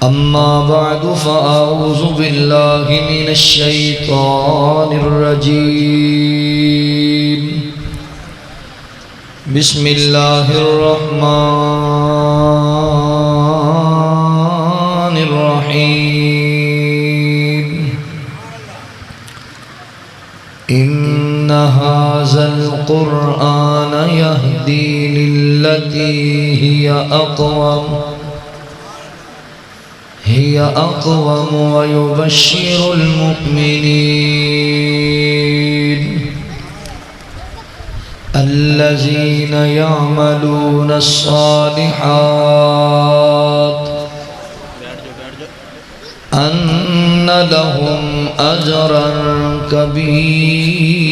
أما بعد فأعوذ بالله من الشيطان الرجيم بسم الله الرحمن الرحيم إن هذا القرآن يهدي للتي هي أقوم ويبشر المؤمنين الذين يعملون الصالحات أن لهم أجرا كبيرا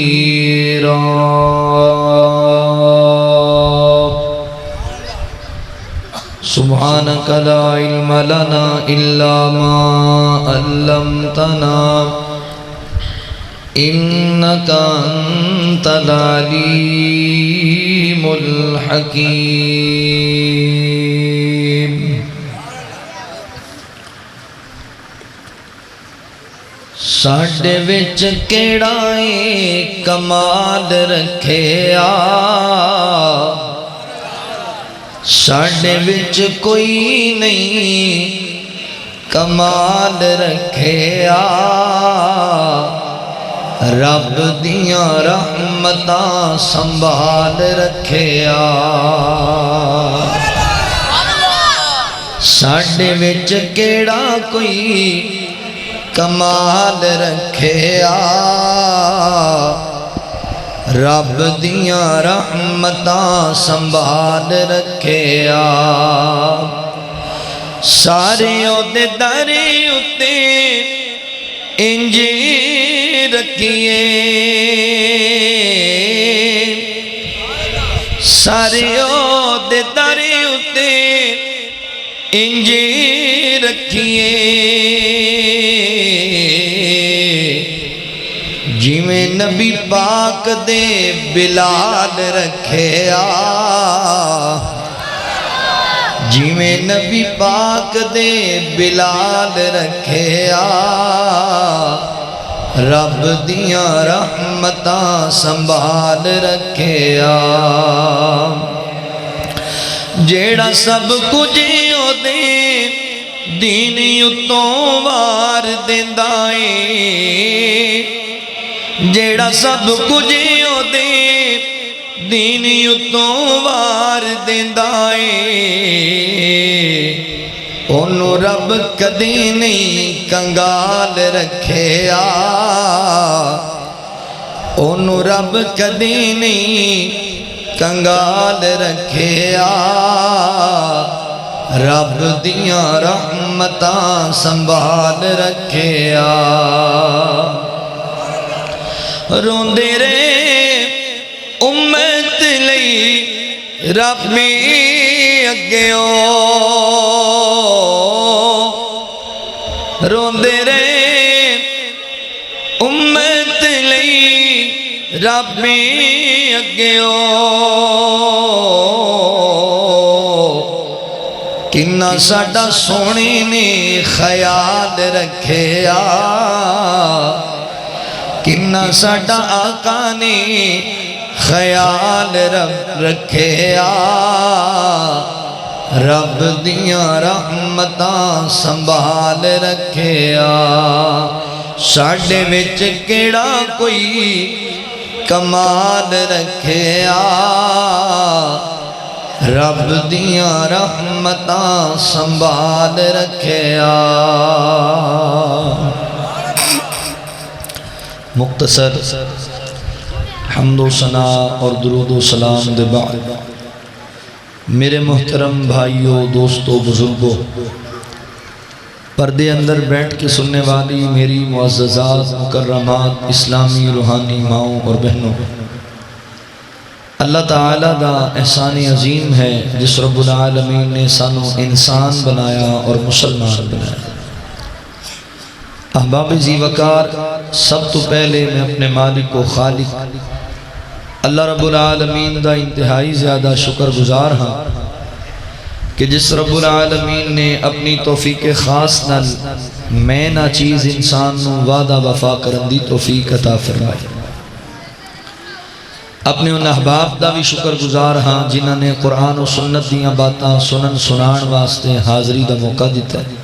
سبحانك لا علم لنا إلا ما علمتنا إنك أنت العليم الحكيم ساڈے وچ کیڑا کمال رکھیا ساڈے وچ کوئی نہیں کمال رکھیا رب دیاں رحمتاں سنبھال رکھیا ساڈے وچ کیڑا کوئی کمال رکھیا رب دیاں رحمتاں سنبھال رکھیا سارے اودے در اتے انج رکھیے سارے اودے در اتے انج رکھیے جویں نبی پاک دے بلال رکھیا جویں نبی پاک دے بلال رکھیا رب دیاں رحمتاں سنبھال رکھیا جیڑا سب کچھ دے دین اتوں وار دیندا اے جیڑا سب کچھ دے دین اتوں وار دیندا اے انہوں رب کدی نہیں کنگال رکھیا انہوں رب کدی نہیں کنگال رکھیا رب دیاں رحمتاں سنبھال رکھیا روندے رہے امت لئی رب میں اگیوں روندے رہے امت لئی رب میں اگیوں کنا ساڈا سونے نے خیال رکھیا کنا ساڈا آقا نے خیال رکھیا رب دیاں رحمتاں سنبھال رکھیا ساڈے وچ کیڑا کوئی کمال رکھیا رب دیاں رحمتاں سنبھال رکھیا مختصر حمد و ثنا اور درود و سلام دے بعد میرے محترم بھائیوں دوستوں بزرگوں پردے اندر بیٹھ کے سننے والی میری معززات مکرمات اسلامی روحانی ماؤں اور بہنوں اللہ تعالیٰ دا احسان عظیم ہے جس رب العالمین نے سانو انسان بنایا اور مسلمان بنایا احباب ذی وقار سب تو پہلے میں اپنے مالک و خالق اللہ رب العالمین دا انتہائی زیادہ شکر گزار ہاں کہ جس رب العالمین نے اپنی توفیق خاص نال میں نہ چیز انسان نو وعدہ وفا کرن دی توفیق عطا فرمائی۔ اپنے ان احباب دا بھی شکر گزار ہاں جنہاں نے قرآن و سنت دیاں باتاں سنن سنان واسطے حاضری دا موقع دیتا ہے۔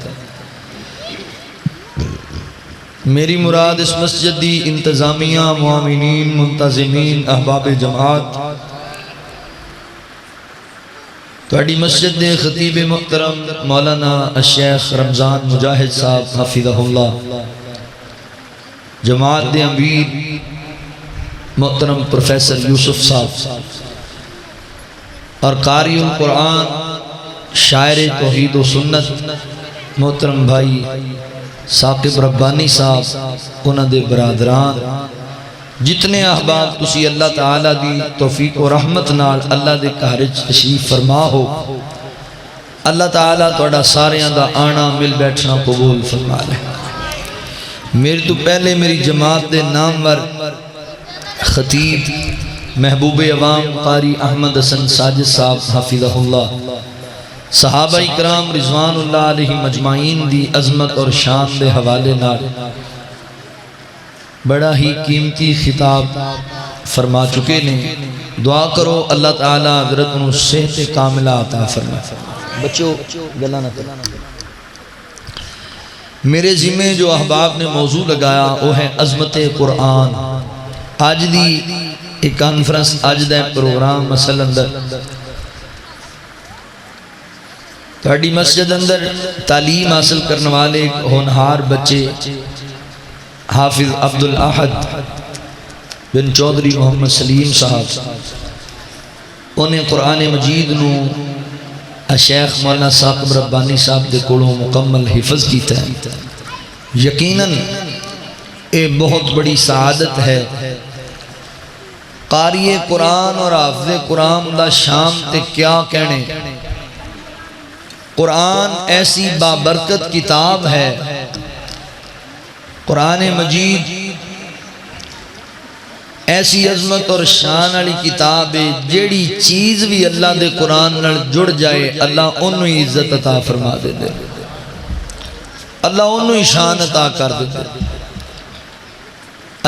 میری مراد اس مسجد دی انتظامیہ، معاونین، منتظمین، احباب جماعت، تواڈی مسجد دے خطیب محترم مولانا الشیخ رمضان مجاہد صاحب حفظہ اللہ، جماعت دے امیر محترم پروفیسر یوسف صاحب اور قاری القرآن شاعر توحید و سنت محترم بھائی ثاقب ربانی صاحب، انہاں دے برادران، جتنے احباب تسی اللہ تعالیٰ دی توفیق و رحمت نال اللہ دے گھر تشریف فرما ہو، اللہ تعالیٰ تہاڈا ساریاں دا آنا مل بیٹھنا قبول فرما لے۔ میرے تو پہلے میری جماعت دے نامور خطیب محبوب عوام قاری احمد حسن ساجد صاحب حفظہ اللہ، صحابہ اکرام رضوان اللہ علیہ مجمعین دی عظمت اور شان دے حوالے نال بڑا ہی قیمتی خطاب فرما چکے نے۔ دعا کرو اللہ تعالیٰ حضرت نو صحت کاملہ عطا فرمائے۔ بچو گلا نہ کرو۔ میرے ذمہ جو احباب نے موضوع لگایا وہ ہے عظمت قرآن۔ آج دی ایک کانفرنس، آج دا پروگرام مسئلہ اندر تہاڈی مسجد اندر تعلیم حاصل کرنے والے ایک ہونہار بچے حافظ عبدالاحد بن چودھری محمد سلیم صاحب، انہیں قرآن مجید نو شیخ مولانا ثاقب ربانی صاحب دے کولوں مکمل حفظ کیتا ہے۔ یقیناً اے بہت بڑی سعادت ہے۔ قاری قرآن اور حافظ قرآن دا شان تے کیا کہنے۔ قرآن ایسی بابرکت کتاب ہے، قرآن مجید ایسی عظمت اور شان والی کتاب ہے، جیڑی چیز بھی اللہ دے قرآن نال جڑ جائے اللہ انہوں ہی عزت عطا فرما دے دے، اللہ انہوں ہی شان عطا کر دے دے۔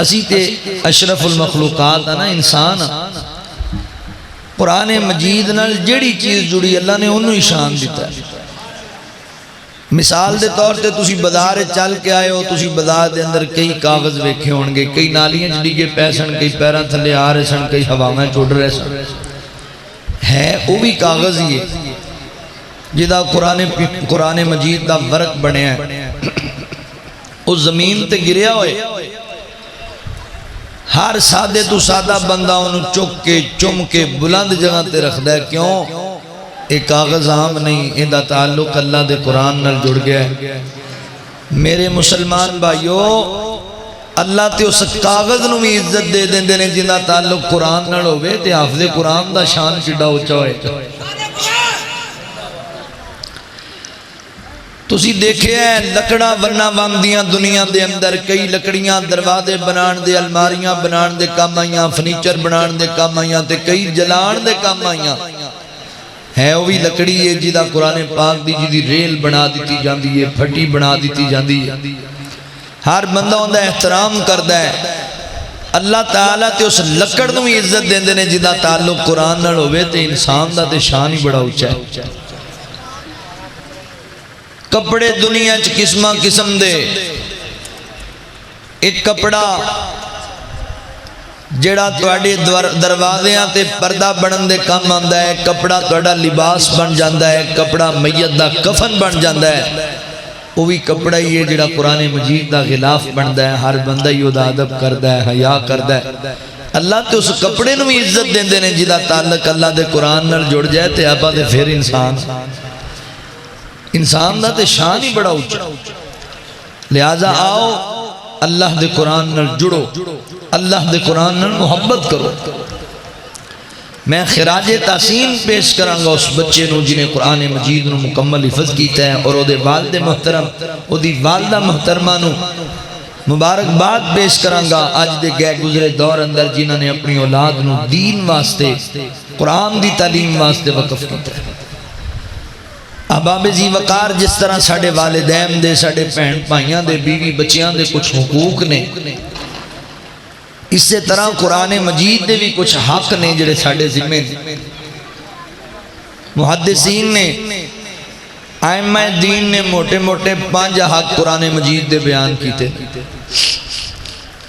اسی تے اشرف المخلوقات نا انسان، قرآن مجید نال جیڑی چیز جڑی اللہ نے انہوں ہی شان دیتا ہے۔ مثال دے طور تے تسی بازار چل کے آئے ہو، تسی بازار دے اندر کئی کاغذ ویکھے ہونگے، کئی نالیاں ڈگے پے سن، کئی پیراں تھلے آ رہے سن، کئی ہواواں چڑھ رہے سن، ہے وہ بھی کاغذ ہی ہے جدا قرآن مجید دا ورق بنیا ہے۔ اس زمین تے گریا ہوئے، ہر سادے تو سادہ بندہ انہوں چک کے چم کے بلند جگہ تے رکھ دے۔ کیوں؟ ایک کاغذ عام نہیں، اندہ تعلق اللہ دے قرآن نال جڑ گیا ہے۔ میرے مسلمان بھائیو، اللہ تے اس کاغذ نو بھی عزت دے دیں دینے جنہ تعلق قرآن نال ہوئے تے حافظ قرآن دا شان چڑا اچھا ہوئے۔ تسی دیکھے ہیں لکڑا ورنہ واندیاں دنیا دے اندر، کئی لکڑیاں دروازے بنان دے، الماریاں بنان دے کام آئیاں، فرنیچر بنان دے کام آئیاں تے کئی جلان دے کام آئیاں۔ ہے وہی لکڑی ہے جیدہ قرآن پاک دی جیدی ریل بنا دیتی جاندی ہے، پھٹی بنا دیتی جاندی ہے۔ ہر بندہ اندہ احترام کردہ ہے۔ اللہ تعالیٰ تے اس لکڑ نو بھی عزت دیں دینے جیدہ تعلق قرآن نال ہوئے تے انسان دا تے شان ہی بڑا اچھا ہے۔ کپڑے دنیا چ قسمہ قسم دے، ایک کپڑا جڑا تواڈے دروازیاں تے پردہ بنن دے کام آندا ہے، کپڑا تواڈا لباس بن جاندا ہے، کپڑا میت دا کفن بن جاندا ہے، وہ بھی کپڑا ہی ہے جڑا قرآن مجید دا غلاف بندا ہے۔ ہر بندہ ہی دا ادب کردا ہے، حیا کردا ہے۔ اللہ تے اس کپڑے نو بھی عزت دیندے نے جدا تعلق اللہ دے قرآن نال جڑ جائے تے آپا تے پھر انسان دا تے شان ہی بڑا اونچا۔ لہذا آؤ اللہ دے قرآن نال جڑو، اللہ دے قرآن نال محبت کرو۔ میں خراج تحسین پیش کرانگا اس بچے نو جنہیں قرآن مجید نو مکمل حفظ کیتا ہے، اور او دے والد محترم، او دی والدہ محترمہ نو مبارک بات پیش کرانگا آج دے گئے گزرے دور اندر جنہوں نے اپنی اولاد نو دین واسطے، قرآن دی تعلیم واسطے وقف کیتا ہے۔ احباب ذی وقار جس طرح ساڑے والدین دے ساڑے بہن بھائیاں دے بیوی بچیاں دے کچھ حقوق نے اسی طرح قرآن مجید دے بھی کچھ حق نے جڑے ساڑے ذمہ محدثین نے ائمہ دین نے موٹے موٹے 5 حق قرآن مجید دے بیان کیتے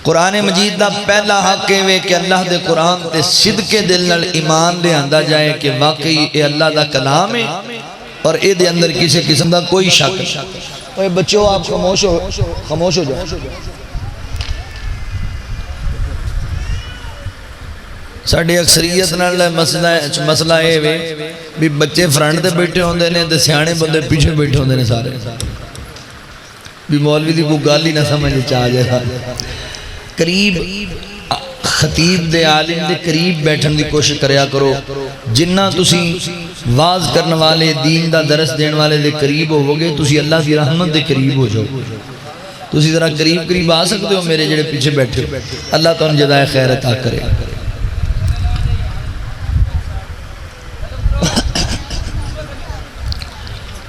قرآن مجید دا پہلا حق ہے کہ اللہ دے قرآن تے صدق دل نال ایمان لے آندہ جائے کہ واقعی اے اللہ دا کلام ہے اور اے دے اندر کسی قسم دا کوئی شک نہیں۔ بچوں آپ خاموش ہو جاؤ۔ ساڑھی اکثریت نال مسئلہ ہے بھی بچے فرنٹ دے بیٹھے ہوندے نے تے سیانے بندے پیچھے بیٹھے ہوندے نے سارے بھی مولوی دی کوئی گل ہی نہ سمجھ چاہ جائے۔ قریب خطیب دے عالم دے قریب بیٹھن دی کوشش کریا کرو، جنہ تسی واز کرنے والے دین دا درس دین والے دے قریب ہو گے تسی اللہ دی رحمت دے قریب ہو جاؤ۔ تسی ذرا قریب آ سکتے ہو میرے جڑے پیچھے بیٹھے ہو، اللہ تو ان جزائے خیر عطا کرے۔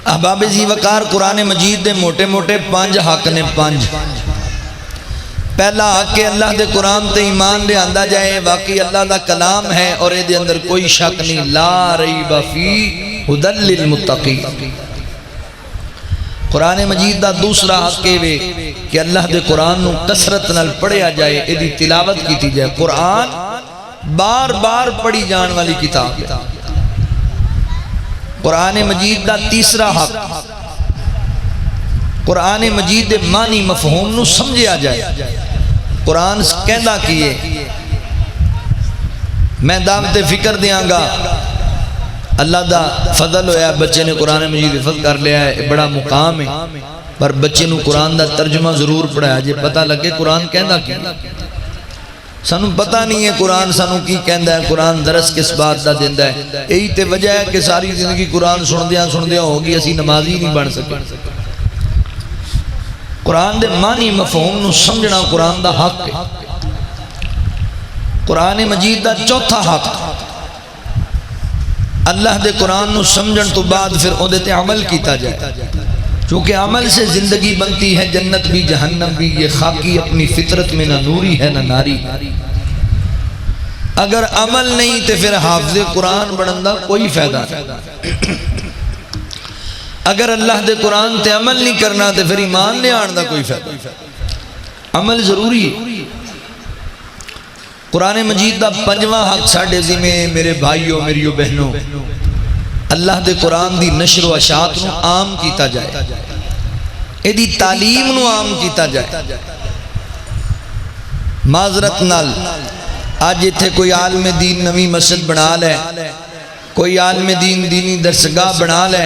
احباب ذی وقار قرآن مجید دے موٹے موٹے 5 حق نے 5۔ پہلا حق کہ اللہ دے قرآن تے ایمان لے آندہ جائے واقعی اللہ دا کلام ہے اور اے دے اندر کوئی شک نہیں، لا ریب فی ھدی للمتقین۔ قرآن مجید دا دوسرا حق ہے کہ اللہ دے قرآن نو کثرت نال پڑھیا جائے، اے دی تلاوت کیتی جائے۔ قرآن بار بار پڑھی جان والی کتاب ہے۔ قرآن مجید دا تیسرا حق قرآن مجید دے معنی مفہوم نو سمجھیا جائے۔ قرآن کہندہ کیے میں دعوت فکر دیاں گا، اللہ دا فضل ہویا بچے نے قرآن مجید حفظ کر لیا ہے، بڑا مقام ہے، پر بچے نو قرآن دا ترجمہ ضرور پڑھایا جے پتہ لگے قرآن کہندہ کی۔ سانو پتہ نہیں ہے قرآن سانو کی کہندہ ہے، قرآن درس کس بات دا دیندہ ہے۔ یہی تے وجہ ہے کہ ساری زندگی قرآن سندیاں ہوگی، اسی نمازی نہیں بن سکے۔ قرآن دے معنی مفہوم نو سمجھنا قرآن دا حق ہے۔ قرآن مجید دا چوتھا حق اللہ دے قرآن نو سمجھن تو بعد پھر اودے تے عمل کیتا جائے، چونکہ عمل سے زندگی بنتی ہے، جنت بھی جہنم بھی۔ یہ خاکی اپنی فطرت میں نہ نوری ہے نہ ناری۔ اگر عمل نہیں تو پھر حافظ قرآن بنندہ کوئی فائدہ نہیں۔ اگر اللہ دے قرآن تے عمل نہیں کرنا تو پھر ایمان لے آن دا کوئی فائدہ نہیں۔ عمل ضروری ہے۔ قرآن مجید دا 5واں حق ساڑھے ذمہ میرے بھائیوں میریوں بہنوں، اللہ دے قرآن دی نشر و اشاعت نو عام کیتا جائے، ایدی تعلیم نو عام کیتا جائے۔ معذرت نال آج اتھے کوئی عالم دین نوی مسجد بنا لے، کوئی عالم دین دینی درسگاہ بنا لے،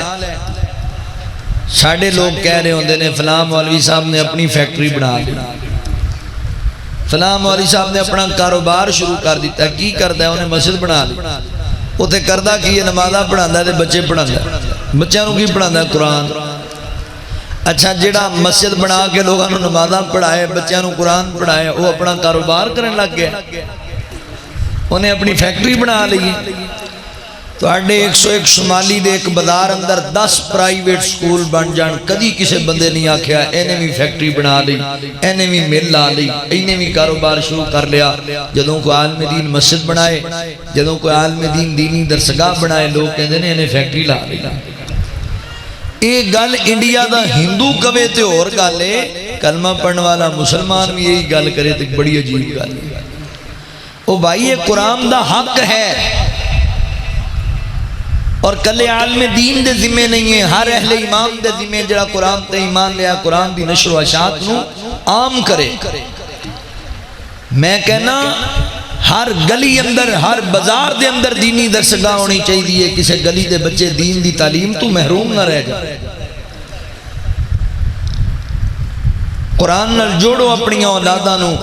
ساڑھے لوگ کہہ رہے ہوندے نے فلاں مولوی صاحب نے اپنی فیکٹری بنا لی، فلاں مولوی صاحب نے اپنا کاروبار شروع کر دیتا ہے، کی کردہ ہے انہیں مسجد بنا لی، اُتے کردہ کی یہ نمازہ پڑھاندہ ہے تے بچے پڑھاندہ ہے، بچیاں نو کی پڑھاندہ ہے قرآن۔ اچھا جڑا مسجد بنا کے لوگاں نو نمازہ پڑھائے بچیاں نو قرآن پڑھائے وہ اپنا کاروبار کرنے لگ گیا، انہیں اپنی فیکٹری بنا لی۔ تو اڈے 101 شمالی دے ایک بازار اندر 10 پرائیویٹ سکول بن جان، کدی کسے بندے نہیں آکھیا اینے بھی فیکٹری بنا لی، اینے بھی مل لا لی، اینے بھی کاروبار شروع کر لیا۔ جدوں کو عالم دین مسجد بنائے، جدوں کو عالم دین دینی درسگاہ بنائے، لوگ کہندے نے اینے فیکٹری لا لی۔ ایک گل انڈیا دا ہندو کبے تے اور گالے، کلمہ پڑھنے والا مسلمان بھی یہی گل کرے تے بڑی عجیب گل۔ او بھائی یہ قرآن دا حق ہے اور کلے عالم دین دے ذمہ نہیں ہے، ہر اہل ایمان دے ذمہ جڑا قرآن تے ایمان لیا قرآن دی نشر و اشاعت نو عام کرے۔ میں کہنا ہر گلی اندر ہر بازار دے اندر دینی درسگاہ ہونی چاہیے، کسے گلی دے بچے دین دی تعلیم تو محروم نہ رہ جائے۔ قرآن نال جوڑو اپنی اولاداں نو۔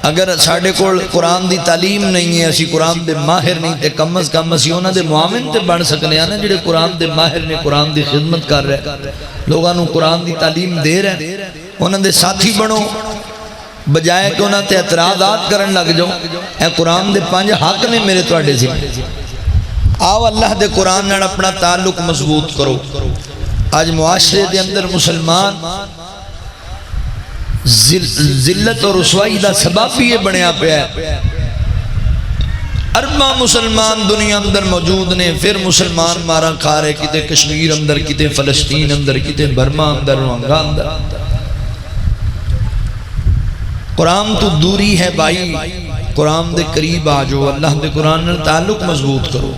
اگر ساڑھے کول قرآن دی تعلیم نہیں ہے، اسی قرآن دے ماہر نہیں تے کم از کم اسی انہاں دے معاون تے بن سکنے ہیں نا، جڑے قرآن دے ماہر نے قرآن دی خدمت کر رہے، لوگاں نو قرآن دی تعلیم دے رہے، انہاں دے ساتھی بنو، بجائے کہ انہاں تے اعتراضات کرن لگ جاؤ۔ اے قرآن دے 5 حق نے میرے تواڈے ذمہ۔ آؤ اللہ دے قرآن نال اپنا تعلق مضبوط کرو۔ آج معاشرے دے اندر مسلمان ذلت اور رسوائی دا سبب بھی یہ بنیا پیا ہے۔ ارباں مسلمان دنیا اندر موجود نے، پھر مسلمان مارا کھا رہے، کتے کشمیر اندر، کتے فلسطین اندر، کتے برما اندر، روانگا اندر۔ قرآن تو دوری ہے بھائی، قرآن دے قریب آجو، اللہ دے قرآن نال تعلق مضبوط کرو۔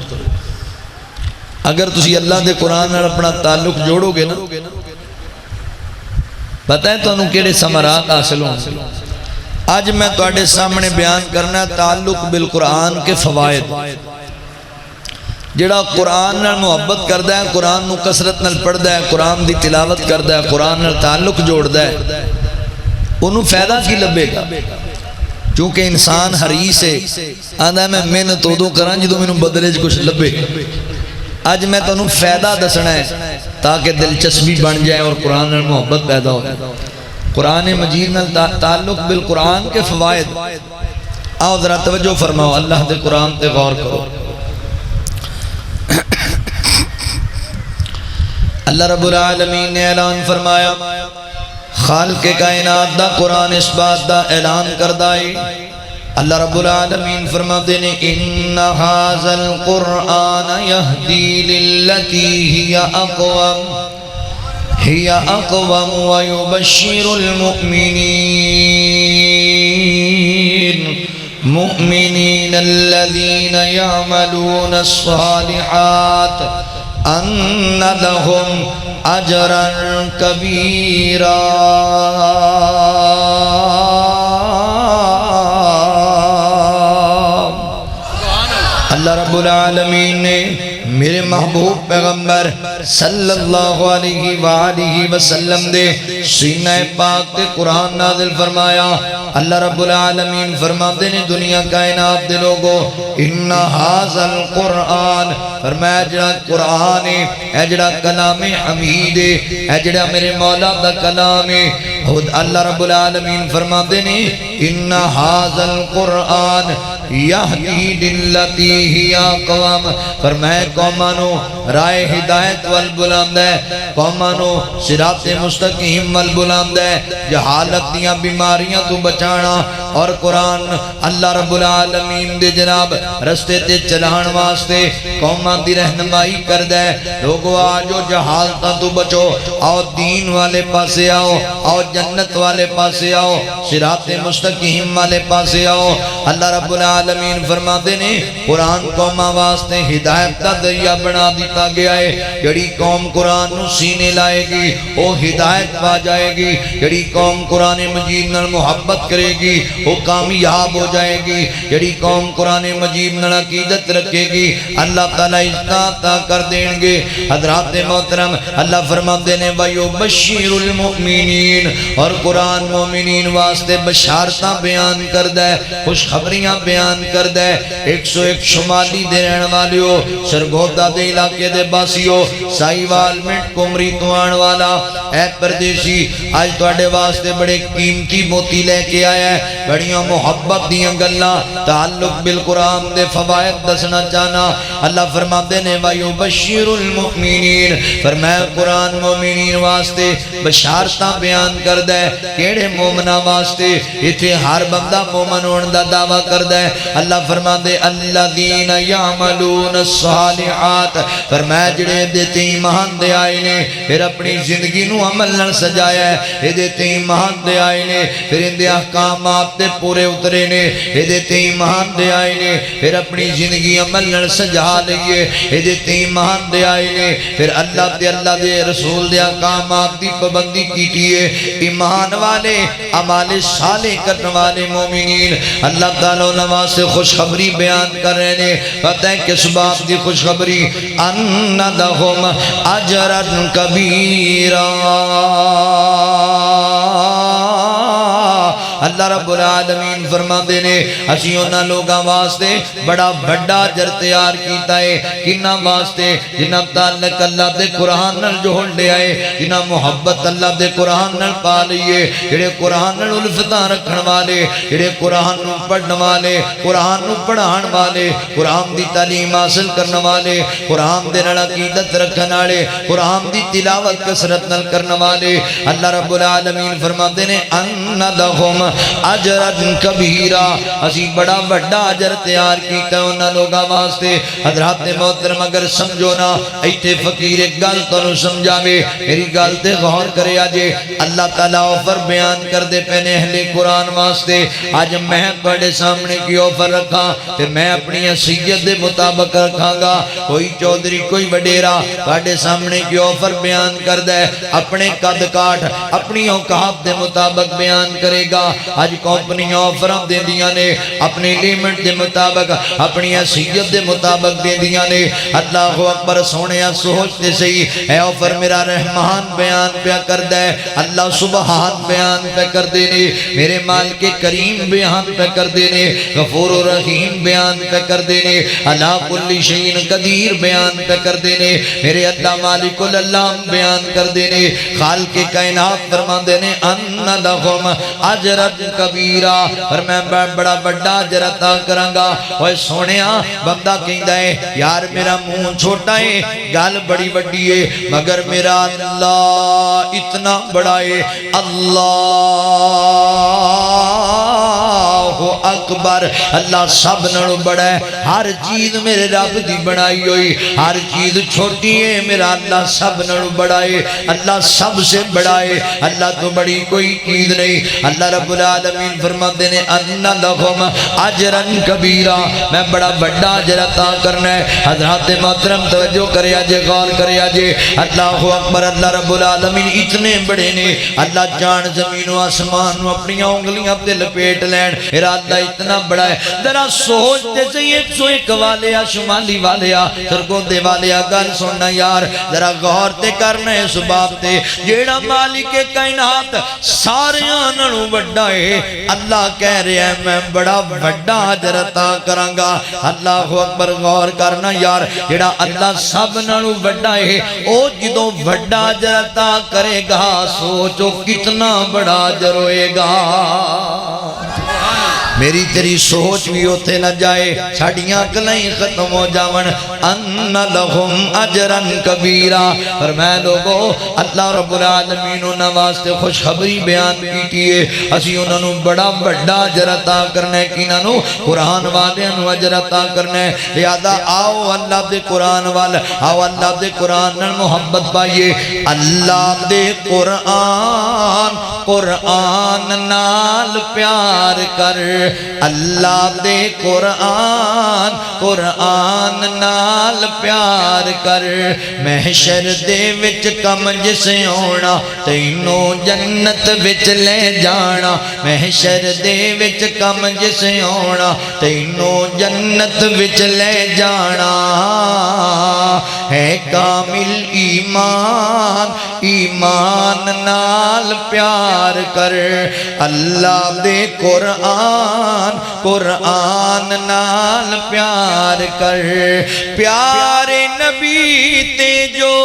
اگر تسی اللہ دے قرآن نال اپنا تعلق جوڑو گے نا، پتہ ہے تو انہوں کیڑے ثمرات حاصل ہوں۔ آج میں تواڈے سامنے بیان کرنا ہے تعلق بالقرآن کے فوائد۔ جڑا قرآن نال محبت کردہ ہے، قرآن نو کثرت نال پڑھدا ہے، قرآن دی تلاوت کردہ ہے، قرآن نال تعلق جوڑدا ہے، انہوں فائدہ کی لبے گا۔ چونکہ انسان حریص ہے، آدھا میں محنت ادو کراں جدوں مینوں بدلے کچھ لبے۔ آج میں تانوں فائدہ دسنا ہے تاکہ دلچسپی بن جائے اور قرآن نال محبت پیدا ہو۔ قرآن مجید نال تعلق بالقرآن کے فوائد، آؤ ذرا توجہ فرماؤ، اللہ دے قرآن تے غور کرو۔ اللہ رب العالمین نے اعلان فرمایا، خالق کائنات دا قرآن اس بات دا اعلان کردہ ہے۔ اللہ رب العالمین فرماتے ہیں ان ھذا القرآن یہدی للتی ہی اقوم ویبشر المؤمنین الذین یعملون الصالحات ان لهم اجرا کبیرا۔ اللہ رب العالمین نے میرے محبوب پیغمبر صلی اللہ علیہ وآلہ وسلم دے سینہ پاک تے قرآن نازل فرمایا۔ اللہ رب العالمین فرماتے ہیں دنیا کائنات دے لوگو، ان ھذا القرآن، فرمایا جڑا قرآن ہے، اے جڑا کلام حمید ہے، اے جڑا میرے مولا دا کلام ہے۔ اللہ رب العالمین فرماتے ہیں ان ھذا القرآن یہدی للتی ہی اقوم، فرمایا قومانو رائے ہدایت والبلند ہے، قومانو صراط مستقیم والبلند ہے، جہالت دیاں بیماریاں تو بچانا، اور قرآن اللہ رب العالمین دے جناب رستے تے چلان واسطے قومان دی رہنمائی کردہ ہے۔ لوگو آجو جہالتاں تو بچو، آؤ دین والے پاسے آؤ، آؤ جنت والے پاسے آؤ، صراط مستقیم والے پاسے آؤ۔ اللہ رب العالمین فرماتے نے قرآن قومہ واسطے ہدایت کا دریا بنا دیتا گیا ہے۔ جڑی قوم قرآن نو سینے لائے گی وہ ہدایت پا جائے گی، جڑی قوم قرآن مجید نال محبت کرے گی وہ کامیاب ہو جائے گی، جڑی قوم قرآن مجید نال عقیدت رکھے گی اللہ تعالیٰ عطا کر دیں گے۔ حضرات محترم، اللہ فرماتے نے وَيُبَشِّرُ الْمُؤْمِنِينَ، اور قرآن مومنین واسطے بشارتاں بیان کردہ ہے، خوشخبریاں بیان کردہ ہے۔ 101 شمالی دے رہن والیو، سرگودا دے علاقے دے باسیو، سائیوال منٹ کمری تو آن والا، اے پردیسی، آج توڑے واسطے بڑے قیمتی موتی لے کے آیا ہے، بڑیاں محبت دیاں گلہ تعلق بالقرآن دے فوائد دسنا چاہنا۔ اللہ فرماتے نے وَيُبَشِّرُ الْمُؤْمِنِينَ، فرمایا قرآن مومنین واسطے بشارتاں بیان کردہ ہے۔ کیڑے مومنہ واسطے؟ اتھے ہر بندہ مومن ہون دا دعویٰ کردہ ہے۔ اللہ فرماتے الذین یعملون الصالحات، فرمایا جڑے دیتے ایمان دے آئے نے پھر اپنی زندگی نو عمل نہ سجایا ہے، یہ دیتے ایمان دے آئے نے پھر ان دے احکامات تے پورے اترے نے، یہ دیتے ایمان دے آئے نے پھر اپنی زندگی عمل نہ سجا لئیے، یہ دیتے ایمان دے آئے نے پھر اللہ دے رسول دے احکامات دی پابندی کیتی ہے۔ ایمان والے اعمال صالح کرنے والے مومنین اللہ تعالیٰ نواز سے خوشخبری بیان کر رہے ہیں۔ پتہ ہے کس بات دی خوشخبری؟ ان لہم اجرا کبیرا، اللہ رب العالمین فرماندے نے اسی انہاں لوگاں واسطے بڑا بڑا اجر تیار کیتا ہے کنہاں واسطے جنہاں تعلق اللہ دے قرآن نال جوڑ لے آئے جنہاں محبت اللہ دے قرآن نال پا لئیے جڑے قرآن نال الفتاں رکھن والے جڑے قرآن نو پڑھن والے قرآن نو پڑھان والے قرآن دی تعلیم حاصل کرن والے قرآن دے نال عقیدت رکھن والے قرآن دی تلاوت کثرت نال کرن والے اللہ رب العالمین فرماتے ہیں ان لہم اجرا کبیرا اسی بڑا بڑا اجر تیار کیتا انہاں لوگاں واسطے حضرات محترم اگر سمجھو نا ایتھے فقیر ایک گل تانوں سمجھاوے میری گل تے غور کرے اجے اللہ تعالی آفر بیان کر دے پینے اہل قرآن واسطے آج میں بڑے سامنے کی آفر رکھا تے میں اپنی حیثیت دے مطابق رکھاں گا کوئی چودھری کوئی وڈیرا بڑے سامنے کی آفر بیان کر دے اپنے قد کاٹ اپنی اوقات دے مطابق بیان کرے گا آج کمپنی آفراں دے دیاں نے اپنی لیمٹ دے مطابق اپنی حیثیت دے مطابق دے دیاں نے اللہ اکبر سونیا سوچتے صحیح اے آفر میرا رحمان بیان پہ کر دے اللہ سبحان بیان پہ کر دینے میرے مالک کریم بیان پہ کر دینے غفور و رحیم بیان پہ کر دینے اللہ کل شیء قدیر بیان پہ کر دینے میرے اللہ مالک اللہ بیان کر دینے خالق کائنات فرما دینے ان لہم اجرا کبیرا اور میں بڑا بڑا اجر عطا کراں گا اوے سونیا بندہ کہندا ہے یار میرا منہ چھوٹا ہے گل بڑی بڑی ہے مگر میرا اللہ اتنا بڑا ہے اللہ اکبر اللہ سب نالوں بڑا ہے ہر چیز میرے رب دی بنائی ہوئی ہر چیز چھوٹی ہے میرا اللہ سب نالوں بڑا ہے اللہ سب سے بڑا ہے اللہ تو بڑی کوئی چیز نہیں اللہ رب العالمین فرماتے ہیں ان لہم اجرا کبیرا میں بڑا بڑا اجر عطا کرنا ہے حضرات محترم توجہ کرے آجے غور کرے آجے اللہ اکبر اللہ رب العالمین اتنے بڑے نے اللہ جان زمین و آسمان و اپنی انگلیاں تے لپیٹ لین میرا اللہ اتنا بڑا ہے ذرا سوچتے سے 101 والیا شمالی والیا سرگودے والیا گل سننا یار ذرا غور تے کرنا ہے سباب تے جیڑا مالک کائنات سارے آننوں بڑا ہے اللہ کہہ رہے ہیں میں بڑا بڑا اجر عطا کراں گا اللہ اکبر غور کرنا یار جیڑا اللہ سب نالوں بڑا ہے او جدوں بڑا اجر عطا کرے گا سوچو کتنا بڑا اجر ہوئے گا میری تیری سوچ بھی ہوتے نہ جائے ساڑیاں کلائیں ختم ہو جاون ان لہم اجرا کبیرا اور میں لوگو اللہ رب العالمین انہاں واسطے خوشخبری بیان کیتی ہے اسی انہاں نو بڑا بڑا اجر عطا کرنے کنہاں نو قرآن والے نو اجر عطا کرنے لہذا آؤ اللہ دے قرآن وال آؤ اللہ دے قرآن نال محبت پائیے اللہ دے قرآن قرآن نال پیار کر اللہ دے قرآن قرآن نال پیار کر محشر دے وچ کم جسے ہونا تینوں جنت وچ لے جانا محشر دے وچ کم جسے ہونا تینوں جنت وچ لے جانا ہے کامل ایمان ایمان نال پیار کر اللہ دے قرآن قرآن نال پیار کر پیارے نبی تے جو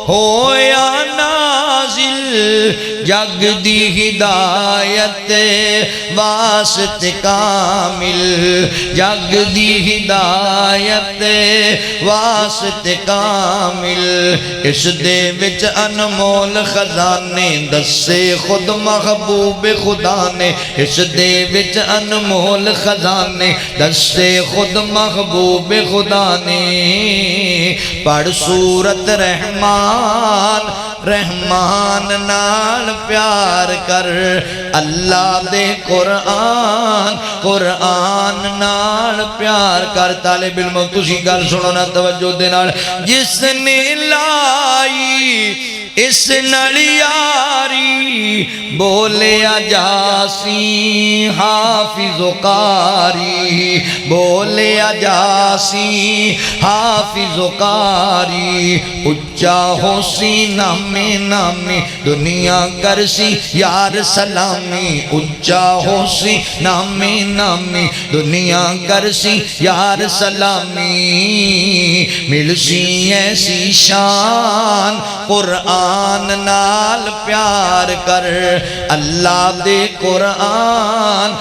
ہویا نازل جگ دی ہدایت واسط کامل جگ دی ہدایت واسط کامل اس دے وچ انمول خزانے دسے خود محبوب خدا نے اس دے وچ انمول خزانے دسے خود محبوب خدا نے پڑھ سورت رحمان رحمان نال پیار کر اللہ دے قرآن قرآن نال پیار کر طالب علم تسی گل سنو نا توجہ دے نال جس نے لائی اس نال یاری بولیا جاسی حافظ و قاری بولیا جاسی حافظ و قاری اچا ہو سی نامی نامی دنیا کرسی یار سلامی اچا ہو سی نامی نامی دنیا کرسی یار سلامی ملسی ایسی شان قرآن نال پیار کر اللہ دے قرآن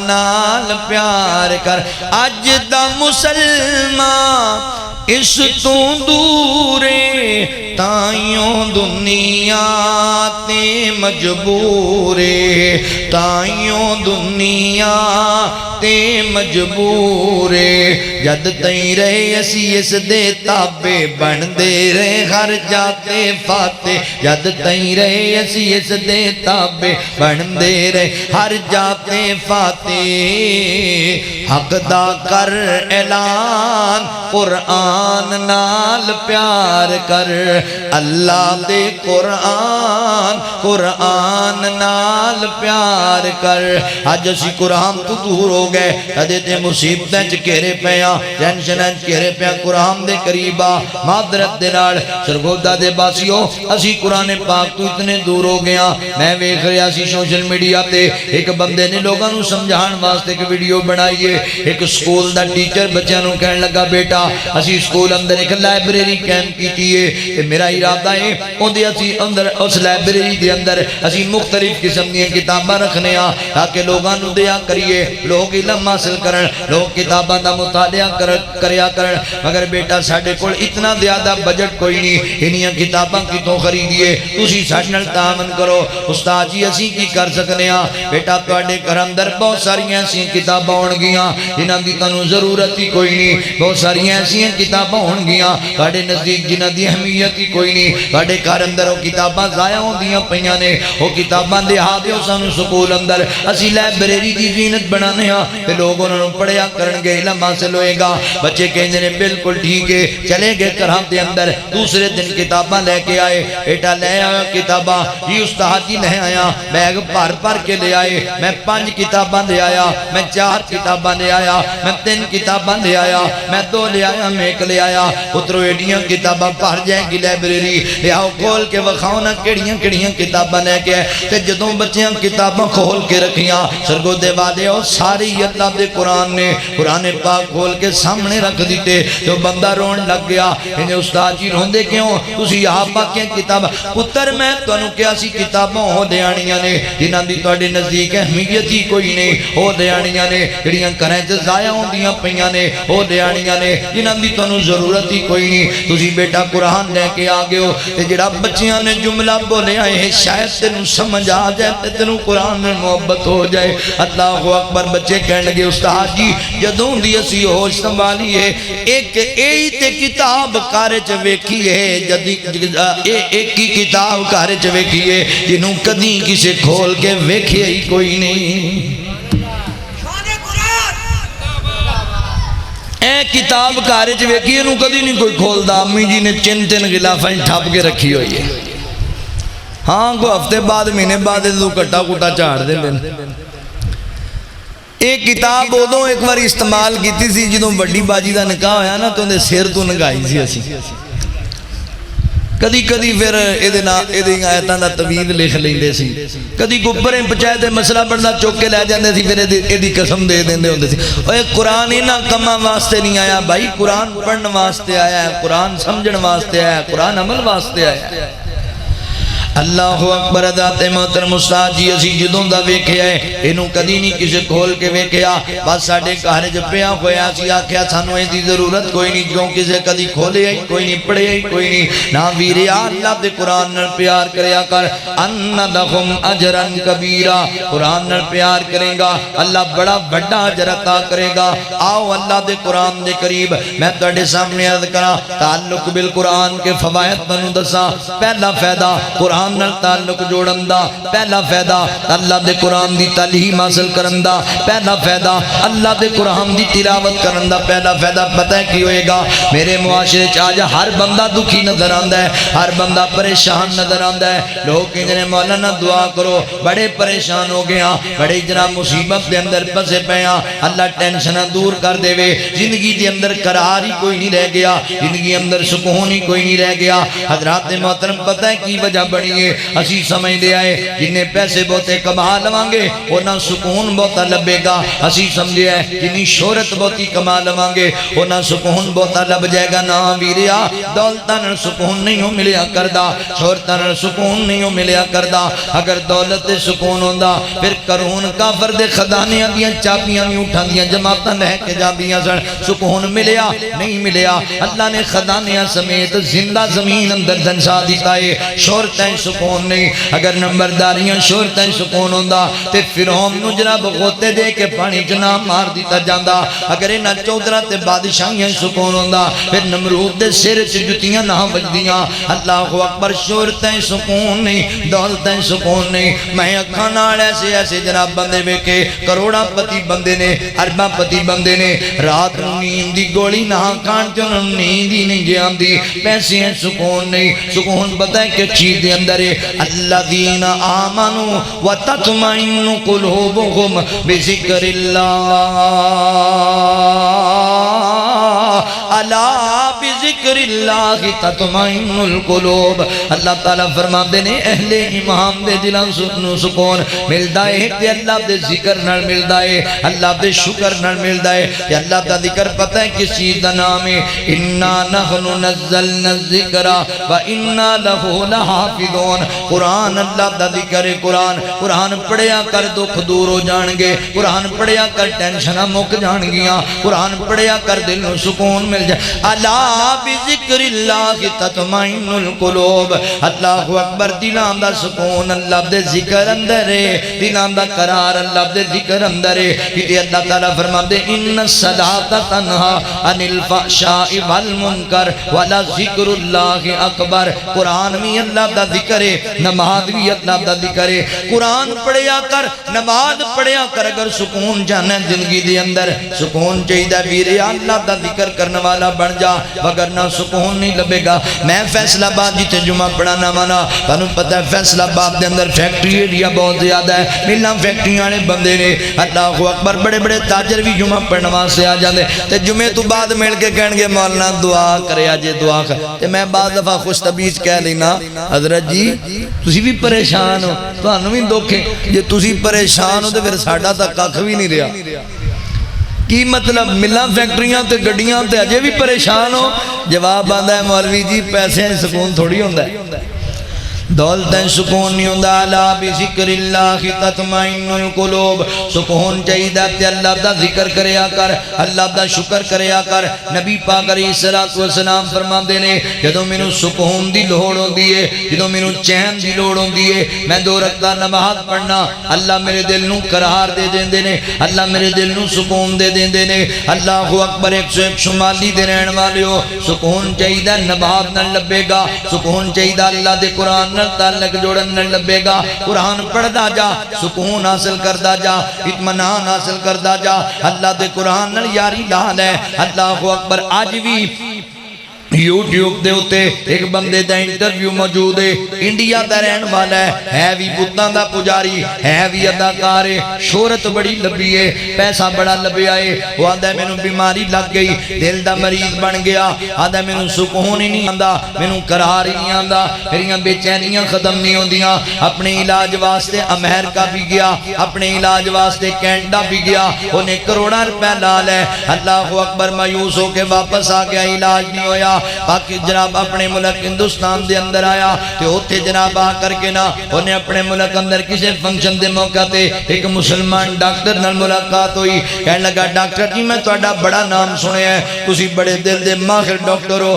نال پیار کر اج دا مسلمان اس تو دورے تائیوں دنیا تے مجبورے تائیوں دنیا تے مجبورے جد تائیں رہے اسی اس دے تابے بن دے رہے ہر جاتے فاتح جد تائیں رہے اسی اس دے تابے بن دے رہے ہر جاتے فاتح حق دا کر اعلان قرآن نال پیار کر اللہ دے قرآن نال پیار کر آج اسی قرآن تو دور ہو گئے کدے تے مصیبتیں چکیرے پیاں ٹینشنیں چکیرے پیاں قرآن دے قریبا معذرت دے نال سرگودہ دے باسیوں اسی قرآن پاک تو اتنے دور ہو گیا میں ویکھ رہا سی سوشل میڈیا تے ایک بندے نے لوگاں نو سمجھان واسطے ایک ویڈیو بنائیے ایک سکول دا ٹیچر بچیاں نو کہنے لگا بیٹا اسی سکول اندر ایک لائبریری کیمپ کیتی ہے میرا ارادہ ہے اندے اسی اندر اس لائبریری دے اندر اسی مختلف قسم دی کتاباں رکھنے ہاں تاکہ لوگاں نو دیا کریے لوگ علم حاصل کرن لوگ کتاباں دا مطالعہ کریا کرن مگر بیٹا ساڈے کول اتنا زیادہ بجٹ کوئی نہیں انہیاں کتاباں کتوں خریدیے تسی ساڈے نال تعاون کرو استاد جی اسی کی کر سکنے ہاں بیٹا تواڈے گھر اندر بہت ساری ایسی کتاباں ہون گیاں جنہاں دی تانوں ضرورت ہی کوئی نہیں بہت ساری ایسی کتاباں ہون گیاں تواڈے نزدیک جنہاں دی اہمیت ہی کوئی نہیں تواڈے گھر اندر وہ کتاباں ضائع ہوندیاں پیاں نے وہ کتاباں دے ہا دیو سانوں سکول اندر اسی لائبریری دی زینت بنانے ہاں تے لوگ انہاں نوں پڑھیا کرن گے علم حاصل ہوئے گا بچے کہندے نے بالکل ٹھیک ہے چلے گئے گھراں دے اندر دوسرے دن کتاباں لے کے آئے بیٹا لے آیا کتاباں جی استاد جی لے آیا بیگ بھر کے لے آئے میں 5 کتاباں لے آیا میں 4 کتاباں لے آیا میں 3 کتاباں لے آیا میں 2 لے آیا میں 1 لے آیا پترو ایڈیاں کتاباں پڑھ جائیں گی لائبریری لے آؤ کھول کے وکھاؤ نا کیڑیاں کتاباں لے کے تے جدوں بچیاں کتاباں کھول کے رکھیاں سرگو دے وعدے او ساری اللہ دے قرآن نے قرآن پاک کھول کے سامنے رکھ دیتے جو بندہ رون لگ گیا انہیں استاد جی روندے کیوں تسی یہاں پاکیں کتاب پتر میں تانوں کیا سی کتابوں ہو دیانیاں نے جنہاں دی تواڈے نزدیک اہمیت ہی کوئی نہیں ہو دیانیاں نے جڑیاں کریں تے ضائع ہوندیاں پیاں نے ہو دیانیاں نے جنہاں دی تانوں ضرورت ہی کوئی نہیں تسی بیٹا قرآن لے کے آ گئے ہو تے جڑا بچیاں نے جملہ بولے آئے شاید تینوں سمجھ آ جائے تے تینوں قرآن میں محبت ہو جائے اللہ اکبر بچے کہنے لگے استاد جی جدوں دی اسی ہوش سنبھالی ہے ایک ایہی تے کتاب کارے چ ویکھی ہے جدی ایک ہی کتاب کارے چ ویکھی ہے جنوں کدی کسے کھول کے ویکھیا ہی کوئی نہیں اے کتاب کارے چ ویکھی انہوں کدی نہیں کوئی کھول دا امی جی نے 3 غلافاں ٹھپ کے رکھی ہوئی ہے ہاں کو ہفتے بعد مہینے بعد دو کٹا کٹا چاڑ دے بین ایک کتاب ادو ایک بار استعمال کیتی سی جدوں بڑی باجی دا نکاح ہویا نا تو اندے سیر تو نگائی سی اسی کدی کدی پھر ایدے آیتاں دا طویل لکھ لیندے سی کدی گبریں پچائے تے مسئلہ بڑھنا چوک کے لے جاندے سی پھر ایدی قسم دے دیندے ہوندے سی اے قرآن انہاں کماں واسطے نہیں آیا بھائی قرآن پڑھن واسطے آیا ہے قرآن سمجھن واسطے آیا ہے قرآن عمل واسطے آیا ہے اللہ اکبر ذات محترم استاد جی اسی جدوں دا ویکھیا ہے اینوں کدی نہیں کسے کھول کے ویکھیا بس ساڈے گھر وچ پیا ہویا سی آکھیا سانوں اس دی ضرورت کوئی نہیں جو کسے کدی کھولیا ہی کوئی نہیں پڑھیا ہی کوئی نہیں نا ویریا اللہ دے قرآن نال پیار کریا کر ان لہم اجرا کبیرا قرآن نال پیار کرے گا اللہ بڑا بڑا اجر عطا کرے گا آؤ اللہ دے قرآن دے قریب میں تواڈے سامنے عرض کراں تعلق بالقرآن کے فوائد تانوں دساں پہلا فائدہ قرآن قرآن نال تعلق جوڑن دا پہلا فائدہ اللہ دے قرآن دی تعلیم حاصل کرن دا پہلا فائدہ اللہ دے قرآن دی تلاوت کرن دا پہلا فائدہ پتہ ہے کی ہوئے گا میرے معاشرے آج ہر بندہ دکھی نظر آندا ہے ہر بندہ پریشان نظر آندا ہے لوگ کہندے مولانا دعا کرو بڑے پریشان ہو گیا بڑے جناب مصیبت دے اندر پسے پیاں اللہ ٹینشنہ دور کر دے وے زندگی دے اندر قرار ہی کوئی نہیں رہ گیا زندگی اندر سکون ہی کوئی نہیں رہ گیا حضرات محترم پتہ ہے کی وجہ بڑی ہے اسی سمجھ دے آئے جنہیں پیسے بہتے کما لوانگے انہاں سکون بہتا لبے گا اسی سمجھے آئے جنہیں شہرت بہتی کما لوانگے انہاں سکون بہتا لب جائے گا نا ویریا دولتاں سکون نہیں ہو ملیا کردہ شہرتاں سکون نہیں ہو ملیا کردہ اگر دولت سکون ہوندہ پھر کرون کافر دے خدانیاں دیاں چاپیاں بھی اٹھا دیاں جماعتاں لہ کے جا دیاں سن سکون ملیا نہیں ملیا اللہ نے خدانیاں سمیت زندہ زمین اندر دنسا دیتا ہے شہرتیں سکون نہیں اگر نمبرداریاں شہرتیں سکون ہوندہ تے فرعون نو جناب غوطے دے کے پانی جناب مار دیتا جاندہ اگر انہاں چودرہ تے بادشاہیاں سکون ہوندہ پھر نمرود دے سر جتیاں نہ بجدیاں اللہ اکبر شہرتیں سکون نہیں دولتیں سکون نہیں میں اکھانال ایسے ایسے جناب بندے میں کے کروڑا پتی بندے نے اربا پتی بندے نے رات نیند دی گولی نہ کھان چنوں نیند ہی نہیں جان دی پیسے ہیں سکون نہیں سکون پتہ ہے کہ چیز دے اندر ہے الذین آمنوا وتطمئن قلوبهم بذکر اللہ الا بذکر اللہ تطمئن القلوب اللہ تعالیٰ فرماتے نے اہل ایمان دے دلان سکون ملدا ہے تے اللہ دے ذکر نال ملدا ہے اللہ دے شکر نال ملدا ہے کہ اللہ دا ذکر پتہ ہے کس چیز دا نام ہے انا نحن نزلنا الذکر وانا لہ لحافظون قرآن اللہ دا ذکر ہے قرآن پڑھیا کر دکھ دور ہو جان گے قرآن پڑھیا کر ٹینشنہ مک جان گیا قرآن پڑھیا کر دل نو سکون مل جائے الا بذکر اللہ تطمئن القلوب اللہ اکبر دلان دا سکون اللہ دے ذکر اندر ہے دلان دا قرار اللہ دے ذکر اندر ہے کہ اللہ تعالیٰ فرماتے ان الصلاۃ تنہی عن الفحشاء والمنکر ولذکر اللہ اکبر قرآن بھی اللہ دا ذکر ہے نماز بھی اللہ دا ذکر ہے قرآن پڑھیا کر نماز پڑھیا کر اگر سکون جانا زندگی دے اندر سکون چاہیدہ ویرے اللہ دا ذکر کرنے والا بن جا وگرنہ سکون نہیں لبے گا میں فیصل آباد جیتے جمعہ پڑھانا مانا تانوں پتہ ہے فیصل آباد دے اندر فیکٹری ایریا بہت زیادہ ہے ملنا فیکٹری آنے بندے نے اللہ اکبر بڑے بڑے تاجر بھی جمعہ پڑھنے واسطے آ جاندے تے جمعے تو بعد مل کے کہن گے مولانا دعا کرے آجے دعا کر تے میں بعض دفعہ خوش طبیعت کہہ لینا حضرت جی تسی بھی پریشان ہو تانوں بھی دکھے جے تسی پریشان ہو تے پھر ساڈا تا ککھ بھی نہیں رہا کی مطلب ملنا فیکٹریاں تے گڈیاں تے اجے بھی پریشان ہو جواب آندا ہے مولوی جی پیسے سکون تھوڑی ہوندا ہے دولتیں سکون نہیں ہوندہ الا بذکر اللہ تطمئن القلوب سکون چاہیدہ تے اللہ دا ذکر کریا کر اللہ دا شکر کریا کر نبی پاک علیہ السلام فرما دینے جدو میں سکون دی لوڑ ہوں دیئے جدو میں چین دی لوڑ ہوں دیئے میں دو رکھتا نماز پڑھنا اللہ میرے دل نو قرار دے دیں دینے اللہ میرے دل نو سکون دے دیں دینے اللہ اکبر 101 شمالی دے رہن والے ہو سکون چاہیدہ نماز نہ لبے گا سکون چاہیدہ اللہ دے قرآن تعلق جوڑن نہ لبے گا قرآن پڑھدا جا سکون حاصل کردا جا اطمینان حاصل کردا جا اللہ دے قرآن نال یاری لال ہے اللہ اکبر آج بھی یوٹیوب دے ہوتے ایک بندے دا انٹرویو موجود ہے انڈیا دا رہن والا ہے بھی بتاں دا پجاری ہے بھی اداکار ہے شہرت بڑی لبی ہے پیسہ بڑا لبیا ہے وہ آدھا میں نو بیماری لگ گئی دل دا مریض بن گیا آدھا میں نو سکون ہی نہیں آندہ میں نو قرار ہی نہیں آندہ میریاں بے چینیاں ختم نہیں ہوندیاں اپنے علاج واسطے امریکہ بھی گیا اپنے علاج واسطے کینیڈا بھی گیا انہیں کروڑا روپے لال ہے اللہ اکبر مایوس ہو کے واپس آ گیا علاج نہیں ہویا باقی جناب اپنے ملک ہندوستان دے اندر آیا تے ہوتے جناب آ کر کے نا انہیں اپنے ملک اندر کسی فنکشن دے موقع تے ایک مسلمان ڈاکٹر نال ملاقات ہوئی کہنے لگا ڈاکٹر جی میں تہاڈا بڑا نام سنے ہے تسی بڑے دل دے ماہر ڈاکٹر ہو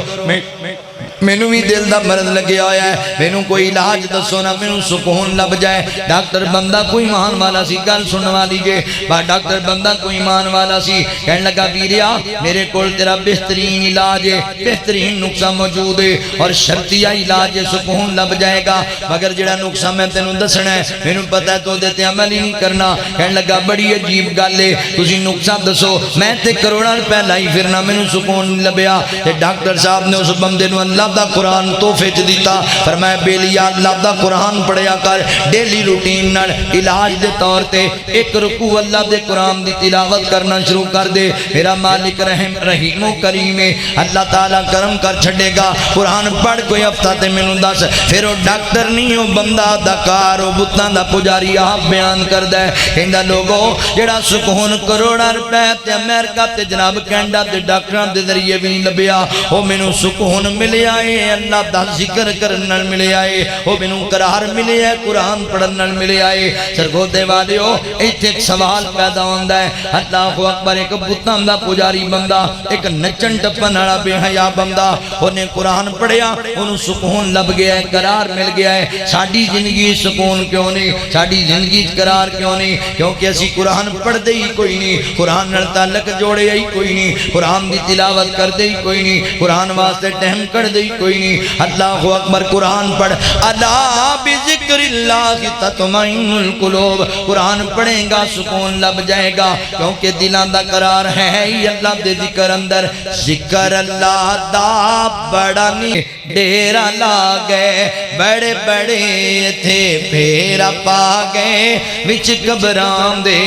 مینوں بھی دل دا مرض لگیا ہویا ہے، مینوں کوئی علاج دسو نا، مینوں سکون لب جائے۔ ڈاکٹر بندہ کوئی ایمان والا سی، گل سنن والی جے، ڈاکٹر بندہ کوئی ایمان والا سی، کہنے لگا ویریا میرے کول تیرا بہترین علاج ہے، بہترین نقصہ موجود ہے اور شرطیہ علاج ہے، سکون لب جائے گا، مگر جڑا نقصہ میں تینوں دسنا ہے مینوں پتہ ہے تو دے تے عمل ہی نہیں کرنا۔ کہنے لگا بڑی عجیب گل ہے، تسی نقصہ دسو، میں تے کروڑاں روپے لائی پھرنا، مینوں سکون نہیں لبیا۔ تے ڈاکٹر صاحب نے اس بندے نوں اللہ دا قرآن تحفے چ دیتا، فرمایا بیلیا اللہ دا قرآن پڑھیا کر، ڈیلی روٹین نال علاج دے طور تے ایک رکوع اللہ دے قرآن دی تلاوت کرنا شروع کر دے، میرا مالک رحیم و کریم ہے، اللہ تعالیٰ کرم کر چھڑے گا۔ قرآن پڑھ کوئی ہفتہ تے مینوں دس، پھر وہ ڈاکٹر نہیں، وہ بندہ اداکار، وہ بتاں دا پجاری آپ بیان کردا ہے، کہندا لوگو جڑا سکون کروڑاں روپے تے امریکہ تے جناب کینیڈا تے ڈاکٹراں دے ذریعے بھی نہیں لبیا، وہ مینوں سکون ملیا ہے اللہ دا ذکر کرن نال ملیا ہے، وہ مینوں قرار ملیا ہے قرآن پڑھن نال ملیا ہے۔ سرگودے والیو ایتھے ایک سوال پیدا ہوندا ہے، اللہ اکبر، ایک بتاں دا پجاری بندہ، ایک نچن ٹپن والا بے حیا بندہ، اونے قرآن پڑھیا، انہوں سکون لب گیا ہے، قرار مل گیا ہے۔ ساڈی زندگی سکون کیوں نہیں، ساڈی زندگی قرار کیوں نہیں؟ کیونکہ اسی قرآن پڑھ دے ہی کوئی نہیں، قرآن نال تعلق جوڑے ہی کوئی نہیں، قرآن دی تلاوت کر دے ہی کوئی نہیں، قرآن واسطے ٹہم کر دے ہی کوئی نہیں۔ اللہ اکبر، قرآن پڑھ، الا بذکر اللہ تطمئن القلوب، قرآن پڑھیں گا سکون لب جائے گا، کیونکہ دلان دا قرار ہے ہی اللہ دے ذکر اندر۔ ذکر اللہ دا بڑا نہیں ڈیرا لا گئے، بڑے بڑے تھے پھیرا پا گئے، وچ قبران دے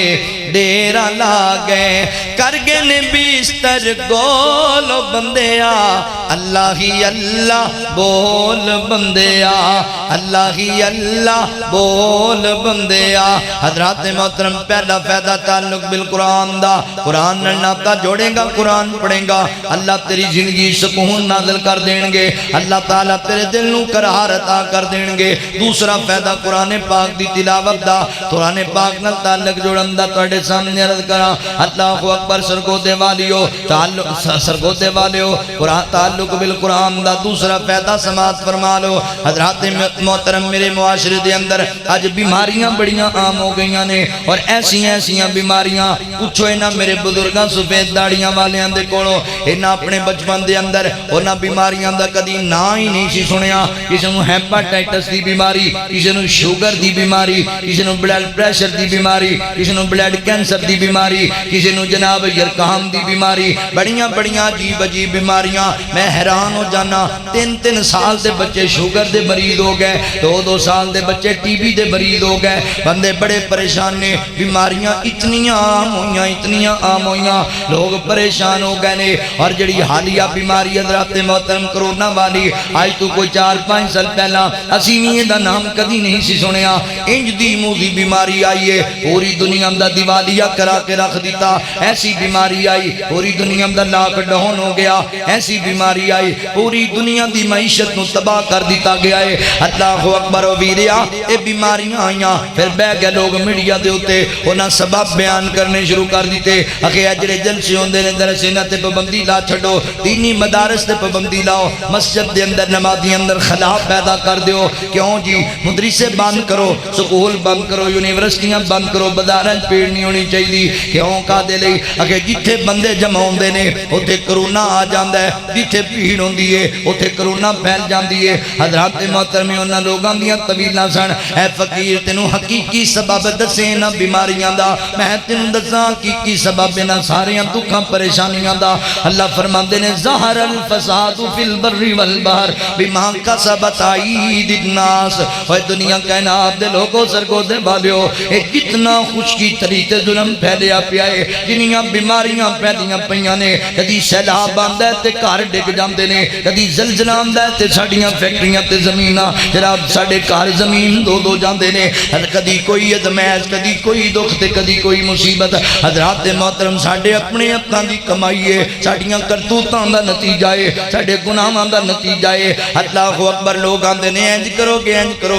ڈیرا لا گئے، کر گئے نے بیستر گولو بندیا، اللہ ہی اللہ بول بندیا، اللہ ہی اللہ بول بندیا۔ حضرات محترم، پہلا فائدہ تعلق بالقرآن دا، قرآن ناتا جوڑے گا، قرآن پڑھیں گا، اللہ تیری زندگی سکون نازل کر دیں گے، اللہ تعالیٰ تیرے دل نو قرار عطا کر دیں گے۔ دوسرا فائدہ قرآن پاک دی تلاوت دا، قرآن پاک نال تعلق جوڑن دا تواڈے سامنے عرض کراں۔ اللہ اکبر، سرگودے والیو تعلق، سرگودے والیو قرآن تعلق بالقرآن دا دوسرا فائدہ سماعت فرما لو۔ حضرات محترم، میرے معاشرے دے اندر اج بیماریاں بڑیاں عام ہو گئیاں نے، اور ایسیاں بیماریاں پوچھو انہاں میرے بزرگاں سفید داڑیاں والیاں دے کولوں، انہاں اپنے بچپن دے اندر انہاں بیماریاں دا کدی نا ہی نہیں سی سنیا۔ کسی نوں ہیپاٹائٹس دی بیماری، کسی نوں شوگر دی بیماری، کسی نوں بلڈ پریشر دی بیماری، کسی نوں بلڈ کینسر دی بیماری، کسی نوں جناب یرکام دی بیماری، بڑیاں بڑیاں عجیب عجیب بیماریاں۔ میں حیران ہو جانا، 3 سال دے بچے شوگر دے مریض ہو گئے، 2 سال دے بچے ٹی بی دے مریض ہو گئے، بندے بڑے پریشان نے، بیماریاں اتنیاں عام ہوئیاں، لوگ پریشان ہو گئے نے۔ اور جڑی حالیہ بیماری حضرات محترم کرونا والی، آج تو کوئی 4-5 سال پہلا اسی بھی دا نام کدی نہیں سی سنیا، انج دی موذی بیماری آئی ہے، پوری دنیا دا دیوالیہ کرا کے رکھ دیتا۔ ایسی بیماری آئی، پوری دنیا دا لاک ڈاؤن ہو گیا، ایسی بیماری آئی، پوری دنیا دی معیشت نو تباہ کر دیتا گیا ہے۔ اللہ اکبر و ویریا، اے بیماریاں آئیاں، پھر بہ گئے لوگ میڈیا دے ہوتے انہاں سبب بیان کرنے شروع کر دیتے، اکھے اجرے جلسے ہوندے نے درس انہاں تے پابندی لا چھڈو، دینی مدارس تے پابندی لاؤ، مسجد دے اندر نمازی اندر خلا پیدا کر دیو۔ کیوں جی؟ مدرسے بند کرو، سکول بند کرو، یونیورسٹیاں بند کرو، بازاراں بھیڑ نہیں ہونی چاہیے۔ کیوں؟ کادے لئی؟ اکھے جتھے بندے جمع ہوندے نے اوتھے کرونا آ جاندا ہے، جتھے بھیڑ ہوندی ہے اوتھے کرونا پھیل جاندی ہے۔ حضرات محترم، انہاں لوگاں دیاں طویلاں سن، اے فقیر تینوں حقیقی سبب دسے انہاں بیماریاں دا، میں تینوں دساں حقیقی سبب انہاں ساریاں دکھاں پریشانیاں دا۔ اللہ فرماندے نے ظہر الفساد فی البر والبحر بما کسبت ایدی الناس۔ اے دنیا کائنات دے لوگوں، سرگودے والیو، اے کتنا خشکی طریقے ظلم پھیلیا پیا ہے، جنیاں بیماریاں پھیلیاں پیاں نے، کدی سیلاب آندا ہے تے گھر ڈگ جاندے نے، کدی زلزلہ آندا ہے تے ساڈیاں فیکٹریاں تے زمیناں جناب ساڈے گھر زمین دو جاندے نے، کدی کوئی ازمیش، کدی کوئی دکھ تے کدی کوئی مصیبت۔ حضرات محترم، ساڈے اپنے ہتھاں دی کمائی ہے، ساڈیاں کرتوتاں دا نتیجہ ہے، ساڈے گناہاں دا نتیجہ ہے۔ اللہ اکبر، لوگ آندے نے انج کرو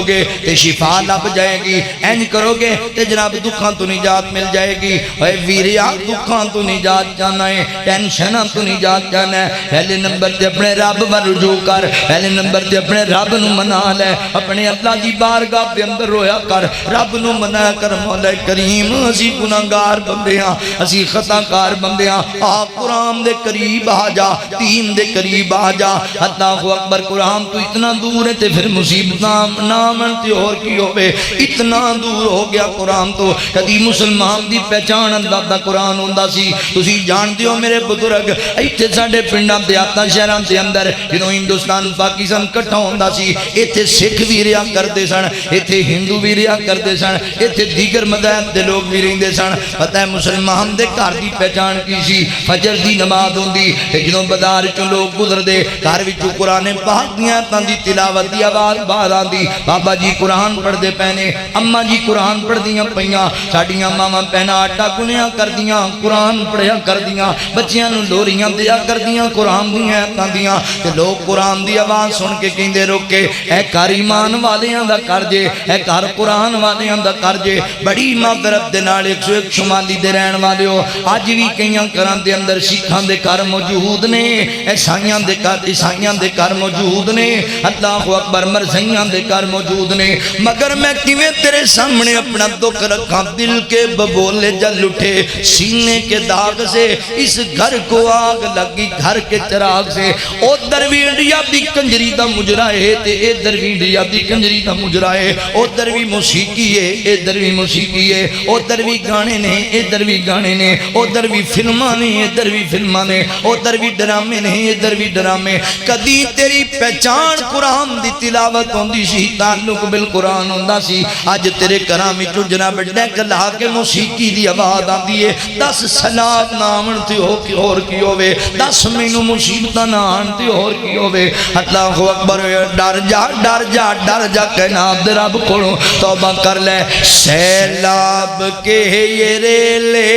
گے تے شفا لب جائے گی، انج کرو گے تے جناب دکھاں تو نجات مل مل جائے گی۔ اے ویریا دکھاں تو نجات جانا ہے، ٹینشناں تو نجات جانا ہے۔ پہلے نمبر تے اپنے رب پر رجوع کر، پہلے نمبر تے اپنے رب نو منا لے، اپنے اللہ دی بارگاہ دے اندر رویا کر، رب نو منا کر مولا کریم اسی گناہگار بندے ہاں، اسی خطا کار بندے ہاں، آ قرآن دے قریب آ جا، دین دے قریب آ جا۔ اللہ اکبر، قرآن تو اتنا دور ہے تے پھر مصیبت نامن تے اور کی ہوئے، اتنا دور ہو گیا قرآن تو۔ کدی مسلمان دی پہچان اللہ دا قرآن ہوندہ سی، تسی جان دیو میرے بزرگ، ایتھے ساڑھے پنڈاں دیاتاں شہران دے اندر جنہوں ہندوستان پاکستان کٹھا ہوندہ سی، ایتھے سکھ بھی ریا کردے سن، ایتھے ہندو بھی ریا کردے سن، ایتھے دیگر مذہب دے لوگ بھی رہندے سن۔ پتہ ہے مسلمان دے گھر دی پہچان کی سی، فجر دی نماز ہوندی، جنہوں بازار چوں لوگ گزر دے، گھر وچوں قرآن پاک دیاں تاں دی تلاوت دی آواز باہر آندی، بابا جی قرآن پڑھ دے پہنے، اماں جی قرآن پڑھ دیاں پئیاں، ساڑیاں ماما پہنا آٹا گنیا کر دیاں، قرآن پڑھیا کر دیاں، بچیاں نو لوریاں دیا کر دیاں، قرآن دیاں تاں دیاں، تے لوگ قرآن دی آواز سن کے کہندے روکے، اے کار ایمان والیاں دا کر جے، اے کار قرآن والیاں دا کر جے۔ بڑی معذرت دے نال 101 شمالی دے رہن والے ہو، اج بھی کئیاں گھراں دے اندر سکھاں دے گھر موجود نے، عیسائیاں دے گھر عیسائیاں دے گھر موجود نے، اللہ اکبر، مرزائیاں دے گھر موجود نے، مگر میں کیویں تیرے سامنے اپنا دکھ رکھاں؟ دل کے ببولے جل اٹھے سینے کے داغ سے، اس گھر کو آگ لگی گھر کے چراغ سے۔ ادھر بھی انڈیا دی کنجری دا مجرا ہے تے ادھر بھی انڈیا دی کنجری دا مجرا ہے، ادھر بھی موسیقی ہے ادھر بھی موسیقی ہے، ادھر بھی گانے نے ادھر بھی گانے نے، ادھر بھی فلماں نے ادھر بھی فلماں نے، ادھر بھی ڈرامے نے ادھر بھی ڈرامے۔ کدی تیری پہچان قرآن دی تلاوت ہوندی سی، تعلق بالقرآن ہوندا سی، اج تیرے گھراں وچوں جناب ڈیک لا کے موسیقی دی آواز آندی ہے۔ 10 سلام نہ آون تے اور کی ہوے، 10 مینوں مصیبتاں نہ آن تے اور کی ہوے۔ اللہ اکبر، ڈر جا ڈر جا ڈر جا کائنات دے رب کولوں توبہ کر لے۔ سیلاب کے یہ ریلے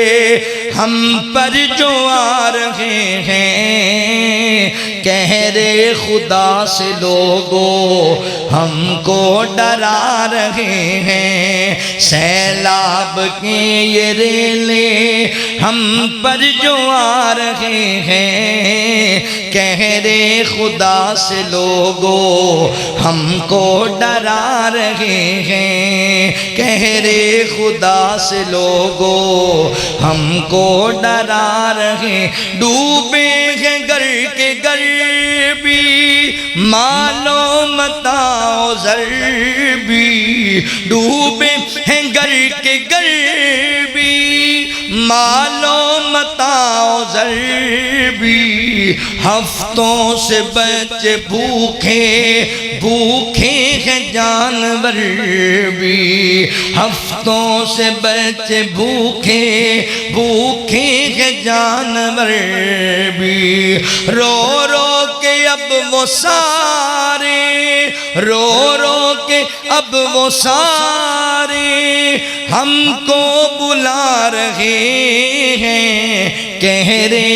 ہم پر جو آ رہے ہیں، کہرے خدا سے لوگوں ہم کو ڈرا رہے ہیں۔ سیلاب کے یہ ریلے ہم پر جو آ رہے ہیں، کہرے خدا سے لوگوں ہم کو ڈرا رہے ہیں، کہرے خدا سے لوگوں ہم کو ڈرا رہے۔ ڈوبے ہیں گر کے گر بھی مالو متاع زر بھی، ڈوبے ہیں گر کے گر بھی مالو متاع زر بھی، ہفتوں سے بچے بھوکے بھوکے ہیں جانور بھی، ہفتوں سے بچے بھوکے بھوکے ہیں جانور بھی۔ رو رو کے اب وہ سارے، رو رو کے اب وہ سارے ہم کو بلا رہے ہیں، کہرے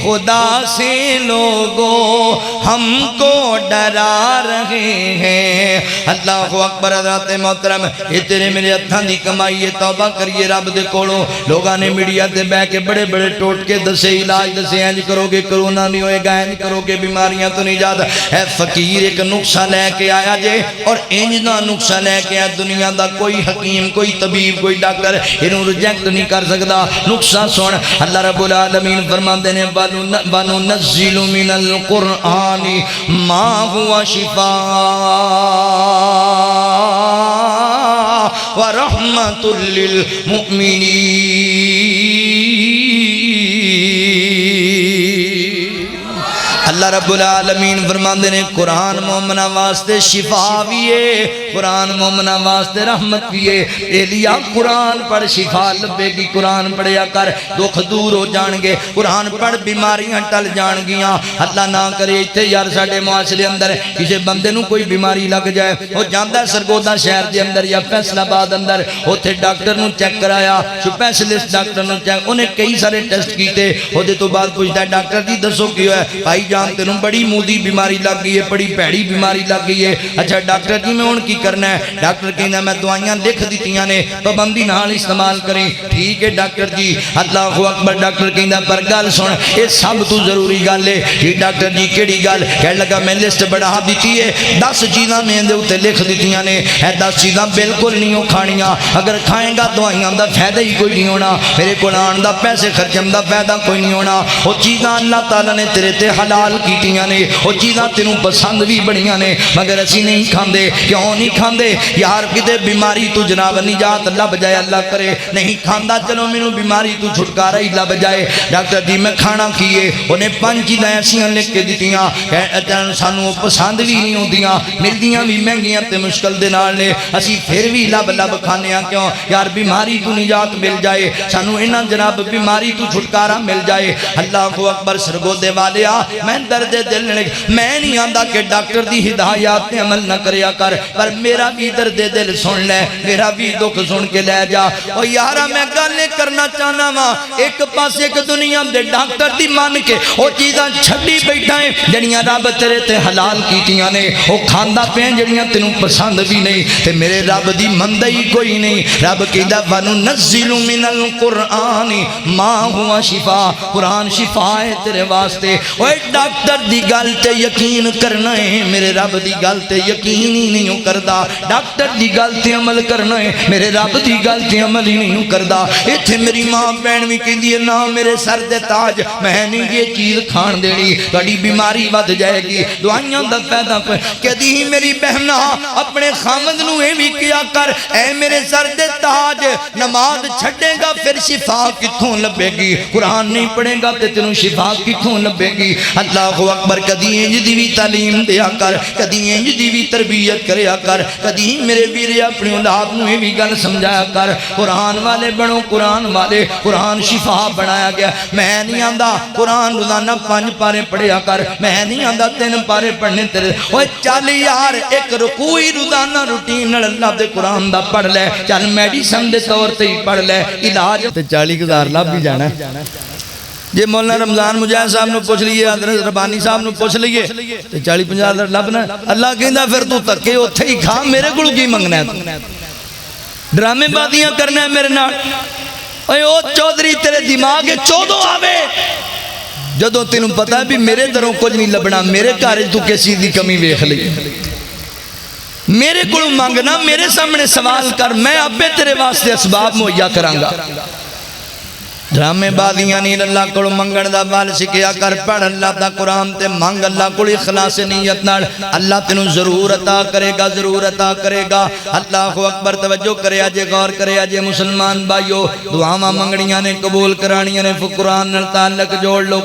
خدا سے لوگوں ہم کو ڈرا رہے ہیں۔ اللہ اکبر، حضرات محترم، یہ تیرے میرے ہتھاں دی کمائی ہے، توبہ کریے رب دے کولوں۔ لوگاں نے میڈیا تے بیٹھ کے بڑے بڑے ٹوٹکے دسے، علاج دسے، انج کرو گے کرونا نہیں ہوئے گا، انج کرو گے بیماریاں تو نہیں جاتا۔ اے فقیر ایک نقصہ لے کے آیا جے، اور انج دا نقصہ لے کے آیا، دنیا دا کوئی حکیم کوئی طبیب کوئی ڈاکٹر انہوں ریجیکٹ نہیں کر سکتا۔ نقصہ سن، اللہ رب العالمین فرماندے نے وَنُنَزِّلُ مِنَ الْقُرْآنِ مَا هُوَ شِفَاءٌ وَرَحْمَةٌ لِّلْمُؤْمِنِينَ۔ اللہ رب العالمین فرماندے نے قرآن مومنہ واسطے شفا بھی ہے، قرآن مومنہ واسطے رحمت بھی ہے۔ اے لیا قرآن پڑھ شفا لبے گی، قرآن پڑھیا کر دکھ دور ہو جان گے، قرآن پڑھ بیماریاں ٹل جان گیاں۔ اللہ نہ کرے ایتھے یار ساڑے معاشرے اندر کسی بندے نو کوئی بیماری لگ جائے، وہ جاندہ ہے سرگودہ شہر دے اندر یا فیصل آباد اندر، اوتھے ڈاکٹر نو چیک کرایا، سپیشلسٹ ڈاکٹر نو چیک، انہیں کئی سارے ٹیسٹ کیتے، وہ دے تو بعد پوچھتا ہے ڈاکٹر جی دسو کیوں ہے؟ بھائی جان تینوں بڑی مودی بیماری لگ گئی ہے، بڑی بھڑی بیماری لگ گئی ہے۔ اچھا ڈاکٹر جی میں ہن کی کرنا ہے؟ ڈاکٹر کہنا میں دوائیاں لکھ دتیاں نے، پابندی نال استعمال کریں۔ ٹھیک ہے ڈاکٹر جی، اللہ اکبر۔ ڈاکٹر کہنا پر گل سن، یہ سب تو ضروری گل ہے۔ یہ ڈاکٹر جی کیڑی گل؟ کہنے لگا میں لسٹ بڑھا دیتی ہے، 10 چیزاں میں دے اوتے لکھ دتیاں نے، اے 10 چیزاں بالکل نہیں ہو کھانیاں، اگر کھائیں گا دوائیاں دا فائدہ ہی کوئی نہیں ہونا، میرے کول آن دا پیسے خرچن دا فائدہ کوئی نہیں ہونا۔ وہ چیزاں اللہ تعالیٰ نے تیرے تے حلال کیتیاں نے، وہ چیزاں تینوں پسند بھی بڑیاں نے، مگر اسی نہیں کھاندے۔ کیوں نہیں کھاندے؟ یار کتے بیماری تو جناب نجات لب جائے، اللہ کرے نہیں کھاندا، چلو مینوں بیماری تو چھٹکارا ہی لب جائے۔ ڈاکٹر جی میں کھانا کیے؟ انہیں 5 چیزاں ایسیاں لکھ کے دتیاں، سانوں پسند بھی نہیں ہوندیاں، ملدیاں بھی مہنگیاں تے مشکل دے نال نے، اسی پھر بھی لب کھانے ہاں۔ کیوں؟ یار بیماری تو نجات مل جائے، سانوں انہاں جناب بیماری تو چھٹکارا مل جائے۔ اللہ اکبر۔ سرگودے والیا میں درد دل میں نہیں آندا کہ ڈاکٹر دی ہدایات تے عمل نہ کریا کر، پر میرا بھی درد دل سن لے، میرا بھی دکھ سن کے لے جا۔ او یارا میں گل کرنا چاہنا وا، ایک پاس ایک دنیا دے ڈاکٹر دی مان کے او چیزاں چھڈی بیٹھا ہے جڑیاں رب تیرے تے حلال کیتیاں نے، او کھاندا پے جڑیاں تینوں پسند بھی نہیں، تے میرے رب دی مندا ہی کوئی نہیں۔ رب کہندا وَنُنَزِّلُ مِنَ الْقُرْآنِ مَا هُوَ شِفَاءٌ، قرآن شفا ہے تیرے واسطے۔ اوے ڈاکٹر دی گل تے یقین کرنا ہے، میرے رب دی گل تے یقین ہی نہیں کردا۔ ڈاکٹر دی گل تے عمل کرنا ہے، میرے رب دی گل تے عمل ہی نہیں کردا۔ ایتھے میری ماں بہن بھی کہندی ہے نا میرے سر دے تاج، میں نہیں یہ چیز کھان دینی، تہاڈی بیماری ود جائے گی، دوائیاں دا فائدہ کہدی ہی میری بہنا اپنے خامد نو اے وی کیا کر، اے میرے سر دے تاج نماز چھڈے گا پھر شفا کتھوں لبے گی؟ قرآن نہیں پڑھے گا تے تینوں شفا کتھوں لبے گی؟ اللہ اکبر۔ کدی انج دی بھی تعلیم دیا کر، کدی انج دی بھی تربیت کریا کر، کدی میرے ویرے اپنی اولاد نو یہ بھی گل سمجھایا کر، قرآن والے بنو، قرآن والے، قرآن شفا بنایا گیا۔ میں نہیں آندا قرآن روزانہ 5 پارے پڑھیا کر، میں نہیں آندا 3 پارے پڑھنے تیرے، اوے چل یار ایک رکوع روزانہ روٹین اللہ دے قرآن دا پڑھ لے، چل میڈیسن دے طور تے ہی پڑھ لے، علاج تے 40,000 لب بھی جانا ہے۔ جے مولانا رمضان مجاہد صاحب نو پوچھ لیے، حضرت ربانی صاحب نو پوچھ لیے تے 40-50 لبنا۔ اللہ کہندا پھر تو تکے اوتھے ہی کھا، میرے کولوں کی منگنا ہے؟ ڈرامے بازیاں کرنا ہے میرے نال؟ اے او چودھری تیرے دماغ چودو آوے جدوں تینوں پتہ ہے بھی میرے دروں کچھ نہیں لبنا، میرے گھر تو کسی دی کمی ویکھ لئی، میرے کولوں مانگنا، میرے سامنے سوال کر، میں ابے تیرے واسطے اسباب مہیا کراں گا۔ ڈرامے بازیاں نہیں اللہ کو منگن دا بال سکھیا کر، پڑھ اللہ دا قرآن تے مانگ اللہ کو اخلاص نیت نال، اللہ تینوں ضرور عطا کرے گا، ضرور عطا کرے گا۔ اللہ اکبر۔ توجہ کرے آجے، غور کرے آجے مسلمان بھائیو، دعاواں منگڑیاں نے قبول کرانیاں نے، قرآن نال تعلق جوڑ لو،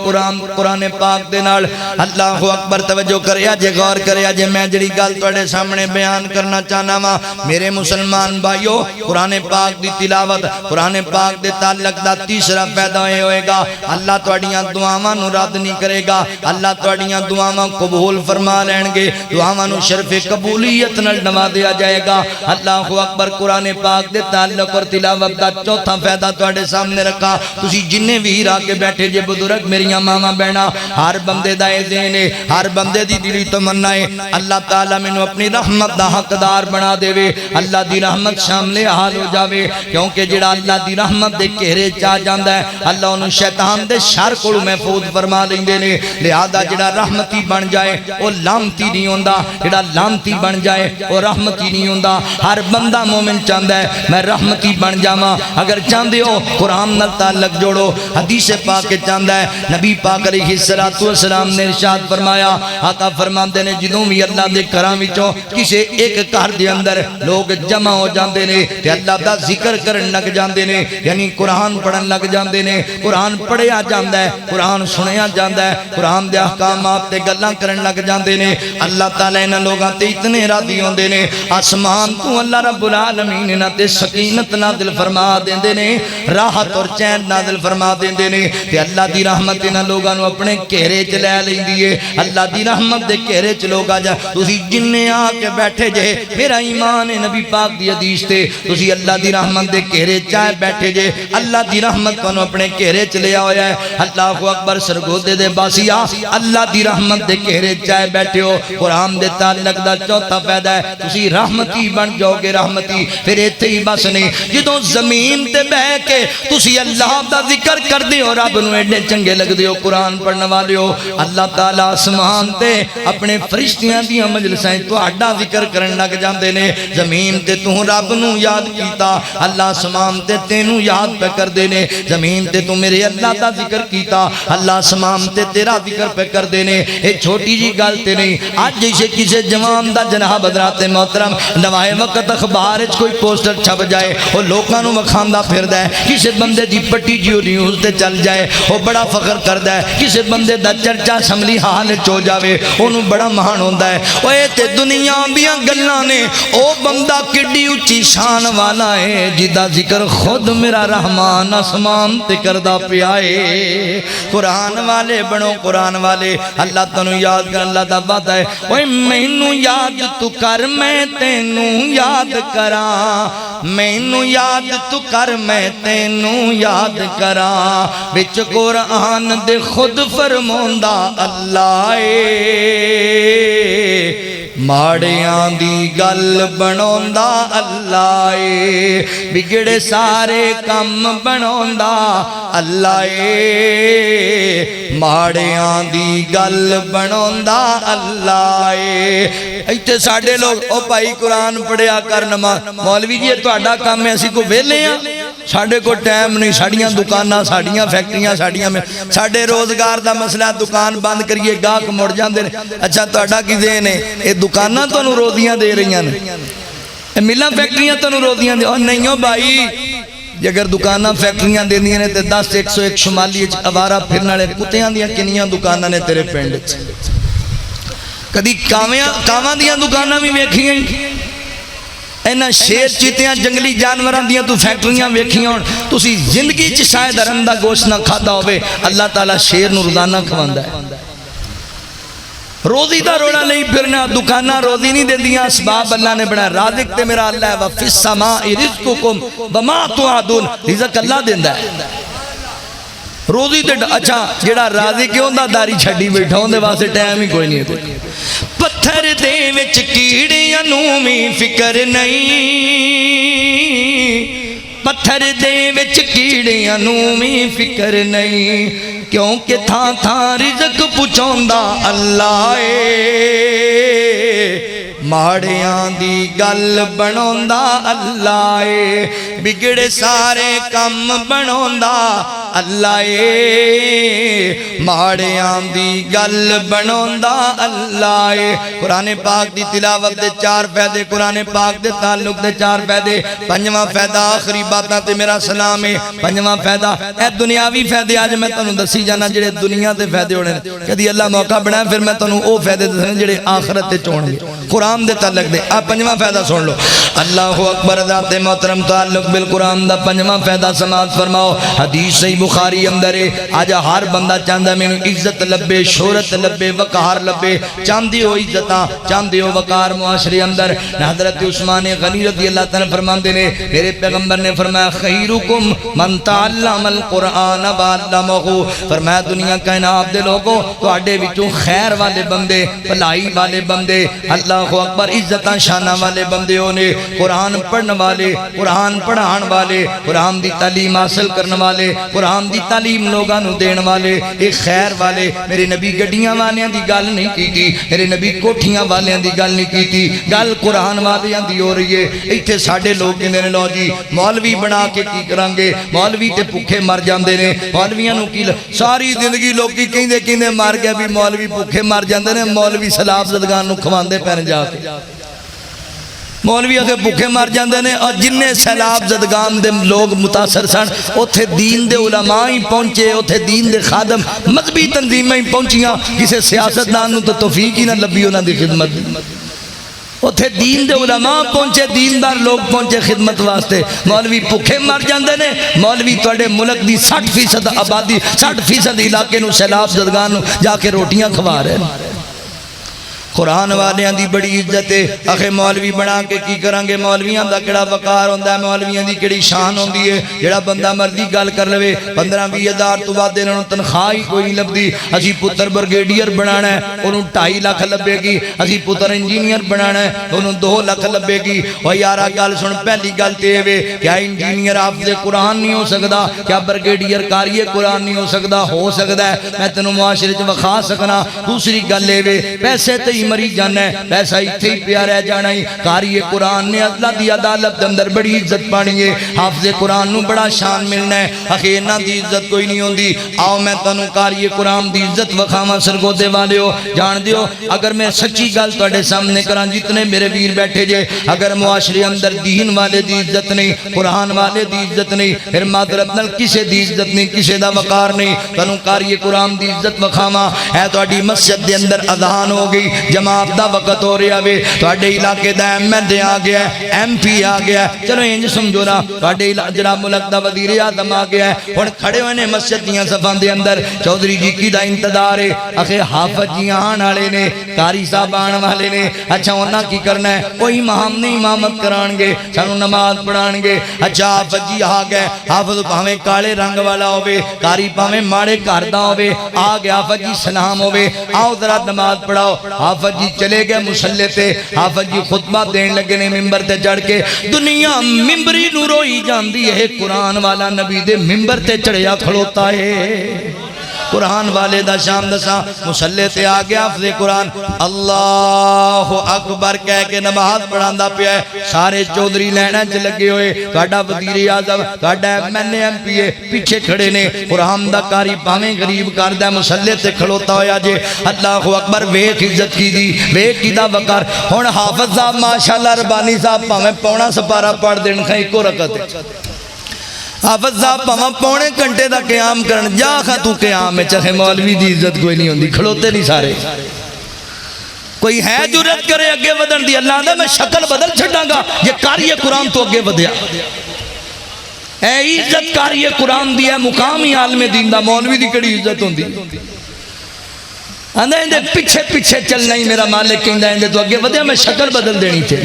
قرآن پاک دے نال۔ اللہ اکبر۔ توجہ کرے آجے، غور کرے آجے، میں جڑی گل تواڈے سامنے بیان کرنا چاہنا وا میرے مسلمان بھائیو، قرآن پاک دی تلاوت، قرآن پاک دے تعلق دا تیسرا پیدا ہوئے گا، اللہ تواڈیاں دعاواں نو رد نہیں کرے گا، اللہ تواڈیاں دعاواں قبول فرما لین گے، دعاواں نو شرف قبولیت نال نوازیا جائے گا۔ اللہ اکبر۔ قرآن پاک دے تعلق اور تلاوت دا چوتھا فائدہ تواڈے سامنے رکھا، تسی جننے بھی ہرا کے بیٹھے جے بزرگ میریاں ماواں بہناں، ہر بندے دا اے ذہن ہے، ہر بندے دی دلی تمنا ہے اللہ تعالیٰ مینوں اپنی رحمت دا حقدار بنا دے وے، اللہ دی رحمت شامل حال ہو جاوے، کیونکہ جڑا اللہ دی رحمت دے گھیرے چا جاندا ہے اللہ انہوں شیطان دے شر کو محفوظ فرما لیندے نے۔ لہذا جڑا رحمتی بن جائے وہ لامتی نہیں ہوندا، جڑا لامتی بن جائے وہ رحمتی نہیں ہوندا۔ ہر بندہ مومن چاہتا ہے میں رحمتی بن جاواں، اگر چاہتے ہو قرآن نال تعلق جوڑو، حدیث پاک چاہتا ہے، نبی پاک علیہ السلام نے ارشاد فرمایا، آقا فرماندے نے جدوں بھی اللہ دے گھراں وچوں کسے ایک گھر دے اندر لوگ جمع ہو جاندے نے تے اللہ دا ذکر کرن لگ جاندے نے، یعنی قرآن پڑھن لگ جاندے نے، قرآن پڑھیا جاندا ہے، قرآن سنیا جاندا ہے، قرآن دے احکامات تے گلاں کرن لگ جاندے نے، اللہ تعالی انہاں لوگاں تے اتنے راضی ہوندے نے، آسمان تو اللہ رب العالمین انہاں تے سکینت نازل فرما دیندے نے، راحت اور چین نازل فرما دیندے نے، تے اللہ دی رحمت انہاں لوگاں نو اپنے گھیرے چ لے لیندی ہے۔ اللہ دی رحمت دے گھیرے چ لوگ آ جا، تسی جننے آ کے بیٹھے جے، میرا ایمان ہے نبی پاک دی حدیث تے، تسی اللہ دی رحمت دے گھیرے چ بیٹھے جے، اللہ دی رحمت تانوں اپنے گھیرے چ لیا ہویا ہے اللہ اکبر سرگودے دے باسیا اللہ دی رحمت دے گھیرے چائے بیٹھے ہو قرآن دے تعلق دا چوتھا فائدہ ہے تسی رحمتی بن جاؤ گے رحمتی پھر ایتھے ہی بس نہیں جدوں زمین تے بہ کے تسی اللہ دا ذکر کر دے ہو رب نوں ایڈے چنگے لگ دے ہو قرآن پڑھن والے ہو اللہ تعالی آسمان تے اپنے فرشتیاں دیاں مجلساں تہاڈا ذکر کرن لگ جاندے نے زمین تے تو رب نوں یاد کیتا اللہ آسمان تے تینوں یاد پہ کر دینے زمین تے تو میرے اللہ دا ذکر کیتا اللہ آسمان تے تیرا ذکر پہ کر دینے اے چھوٹی جی گل تے نہیں آج جیسے کسی جوان دا جناب حضرات محترم نوائے وقت اخبار کوئی پوسٹر چھپ جائے وہ لوکاں نوں مکھاندا پھردا ہے کسی بندے دی پٹی جیو نیوز تے چل جائے وہ بڑا فخر کردا ہے کسی بندے دا چرچا اسمبلی حال چو جاوے اونوں بڑا مہان ہوندا ہے اوے تے دنیا دیاں گلاں نے او بندہ کڈی اونچی شان والا ہے جدا ذکر خود میرا رحمان آسمان تے کردا پیا ہے قرآن والے بنو قرآن والے اللہ تانوں یاد کر اللہ دا وعدہ ہے اوے مینوں یاد تو کر میں تینوں یاد کراں مینوں یاد تو کر میں تینوں یاد کراں وچ قرآن دے خود فرموندا اللہ اے ماڑیاں دی گل بنوندا اللہ اے بگڑے سارے کم بنوندا اللہ اے ماڑیاں دی گل بنوندا اللہ اے ایتھے ساڈے لوگ او بھائی قرآن پڑھیا کر نماز مولوی جی تہاڈا کام ہے اسی کو ویلے ہاں ساڑھے کو ٹائم نہیں ساڑیاں دکاناں ساڑیاں فیکٹریاں ساڑیاں میں ساڑھے روزگار دا مسئلہ دکان بند کریے گاہک مڑ جاندے اچھا تہاڈا کی ذہن ہے اے دکاناں تانوں روزیاں دے رہیاں نے اے ملاں فیکٹریاں تانوں روزیاں دے اور نہیں ہو بھائی جے اگر دکاناں فیکٹریاں دیندیاں نے تے 10 101 شمالی اوارا پھرن والے کتیاں دیاں کنیاں دکاناں نے تیرے پنڈ وچ کدی کاواں دیاں دکاناں بھی ویکھیاں اینا شیر چیتیاں جنگلی جانوراں دیاں تو فیکٹریاں ویکھیاں تسی زندگی چ شاید رندا گوشت نہ کھادا ہوئے اللہ تعالیٰ شیر نو روزانہ کھواندا ہے روزی دا روڑا نہیں پھرنا دکانہ روزی نہیں دے دیا اسباب اللہ نے بڑھا رازق تے میرا اللہ ہے وَفِي السَّمَاءِ رِزْقُكُمْ وَمَا تُعَدُونَ رزق اللہ دیندہ ہے روزی تے اچھا جڑا رازق کیوں دا داری چھڑی بیٹھا ہوں دے واسے ٹائم ہی کوئی نہیں ہے پتھر دے وچ کیڑیاں نوں وی فکر نہیں پتھر دے وچ کیڑیاں نوں وی فکر نہیں کیونکہ تھاں تھاں رزق پچھوندا اللہ اے ماڑیاں دی گل بنوندا اللہ اے بگڑے سارے کم بنوندا اللہ اے ماڑیاں دی گل بنوندا اللہ اے قرآن پاک دی تلاوت دے 4 فائدے قرآن پاک دے تعلق دے 4 فائدے پنجواں فائدہ آخری باتاں تے میرا سلام ہے پنجواں فائدہ اے دنیاوی فائدے آج میں تانوں دسی جانا جڑے دنیا تے فائدے ہونے کدی اللہ موقع بنایا پھر میں تانوں او فائدے دسنے جڑے آخرت تے چون گے قرآن دے تعلق دے آپ پنجواں فائدہ سن لو اللہ اکبر ذات محترم تعلق بالقرآن دا پنجواں فائدہ سماعت فرماؤ حدیث صحیح بخاری اندر ہے آج ہر بندہ چاہندہ میں عزت لبے شہرت لبے وقار لبے چاندی ہو عزتاں چاندی ہو وقار معاشرے اندر حضرت عثمان غنی رضی اللہ تعالیٰ فرمان دے نے میرے پیغمبر نے فرمایا خیرکم من تعلم القرآن وعلمہ فرمایا دنیا کائنات دے لوگوں تو اڈے وچوں خیر والے بندے بھلائی والے بندے اللہ اکبر عزتاں شانہ والے بندے ہونے قرآن پڑھن والے قرآن پڑھان والے قرآن دی تعلیم حاصل کرنے والے قرآن دی تعلیم لوگاں نو دین والے ایک خیر والے میرے نبی گڈیاں والیاں دی گل نہیں کیتی میرے نبی کوٹھیاں والیاں دی گل نہیں کیتی گل قرآن والیاں دی ہو رہی ہے ایتھے ساڈے لوگ کہندے نے لو جی مولوی بنا کے کی کران گے مولوی تے بھوکے مر جاندے نے مولویاں نو کی ساری زندگی لوکی کہندے مر گیا بھی مولوی بھوکے مر جاندے نے مولوی سلاب زدگان نو کھواندے پین جا کے مولوی اگر بھوکے مر جاندے نے اور جننے سیلاب زدگان دے لوگ متاثر سن اوتھے دین دے علماء ہی پہنچے اوتھے دین دے خادم مذہبی تنظیمیں ہی پہنچیاں کسے سیاستدان نو تو توفیق ہی نہ لبی انہاں دی خدمت اوتھے دین دے علماء پہنچے دیندار لوگ پہنچے خدمت واسطے مولوی بھوکے مر جاندے نے مولوی تواڈے ملک دی 60% آبادی 60% علاقے نو سیلاب زدگان نو جا کے روٹیاں کھوا رہے ہیں قرآن والیاں دی بڑی عزت ہے اخے مولوی بنا کے کی کرانگے مولویاں دا کڑا وقار ہوندہ ہے مولویاں دی کڑی شان ہوندی ہے جڑا بندہ مردی گال کر لوے 15-20 ہزار تو بعد دینا تن خواہی کوئی نہیں لب دی اسی پتر برگیڈیر بنانا ہے انہوں 2.5 لاکھ لبے گی اسی پتر انجینئر بنانا ہے انہوں 2 لاکھ لبے گی وہ یارہ گال سن پہلی گال تیوے کیا انجینئر حافظ قرآن نہیں ہو سکتا کیا برگیڈیر کاری قرآن نہیں ہو سکتا ہے میں تنوں معاشرے چ وکھا سکنا دوسری گل لے وے پیسے تے مری جانا ہے پیسہ ہی تھی پیارے جانا ہی قاری قرآن نے اللہ دی عدالت اندر بڑی عزت پانی ہے حافظ قرآن نو بڑا شان ملنا ہے اخیرنا دی عزت کوئی نہیں ہوندی آؤ میں تنوں قاری قرآن دی عزت وکھاما سرگودے والے ہو جان دیو اگر میں سچی گل توڑے سامنے کران جتنے میرے ویر بیٹھے جے اگر معاشرے اندر دین والے دی عزت نہیں قرآن والے دی عزت نہیں پھر معذرت نال کسے دی عزت نہیں کسے دا وقار نہیں تنوں قاری قرآن دی عزت وکھاما ہے توڑی مسجد دے اندر اذان ہو گئی جماعت دا وقت ہو رہا وے توڑے علاقے دا ایم ایل اے آ گیا ہے ایم پی آ گیا ہے چلو انج سمجھو نا توڑے جناب ملک دا وزیر اعظم آ گیا ہے اور کھڑے ہوئے نے مسجد دیاں صفان دے اندر چودھری جی کی دا انتظار ہے اخے حافظ جی آن والے نے قاری صاحب آن والے نے اچھا انہاں کی کرنا ہے کوئی امام نہیں امامت کران گے سانو نماز پڑھان گے اچھا حافظ جی آ گئے حافظ پاویں کالے رنگ والا ہوے قاری پاویں ماڑے گھر دا ہوے آ گیا حافظ جی سلام ہوے آؤ ذرا نماز پڑھاؤ حافظ جی چلے گئے مصلی تے حافظ جی خطبہ دین لگے نے ممبر تے چڑھ کے دنیا ممبری نو روئی جاندی ہے قرآن والا نبی دے ممبر تے چڑھیا کھڑوتا ہے قرآن والے دا شام دسا مصلی تے آ گیا حافظ قرآن اللہ اکبر کہہ کے نماز پڑھاندا پیا ہے سارے چودھری لینا چ لگے ہوئے تہاڈا وزیر اعظم تہاڈا M L A M P A پیچھے کھڑے نے قرآن دا قاری پاویں غریب کردا مصلی تے کھڑوتا ہویا جے اللہ اکبر ویکھ عزت کی دی ویکھ کی دا وقار ہن حافظ صاحب ماشاءاللہ ربانی صاحب پاویں پونا سپارہ پڑھ دین کھائی کو رکعت حافظ صاحب پاویں پونے گھنٹے دا قیام کرن جا کھا تو قیام میں چاہے مولوی دی عزت کوئی نہیں ہوندی کھڑوتے نہیں سارے کوئی ہے جرت کرے اگے ودن دی اللہ دا میں شکل بدل چھڑاں گا یہ قاری قرآن تو اگے ودیا اے عزت قاری قرآن دی ہے مقامی عالم دین دا مولوی دی کڑی عزت ہوندی اندھے اندھے پیچھے پیچھے چلنا ہی میرا مالک کہندہ اندھے تو اگے ودیا میں شکل بدل دینی تھی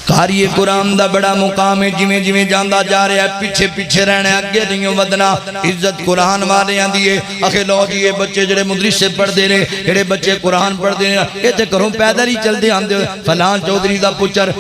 قاری قرآن دا بڑا مقام ہے جویں جویں جاندہ جا رہا ہے پیچھے پیچھے رہنے اگے نہیں ودنا عزت قرآن والے آن دیئے اخے لو جی بچے جڑے مدرس سے پڑھ دے رہے جڑے بچے قرآن پڑھ دے رہے یہ تے کروں پیدل ہی چل دے آن دے فلان چودھری دا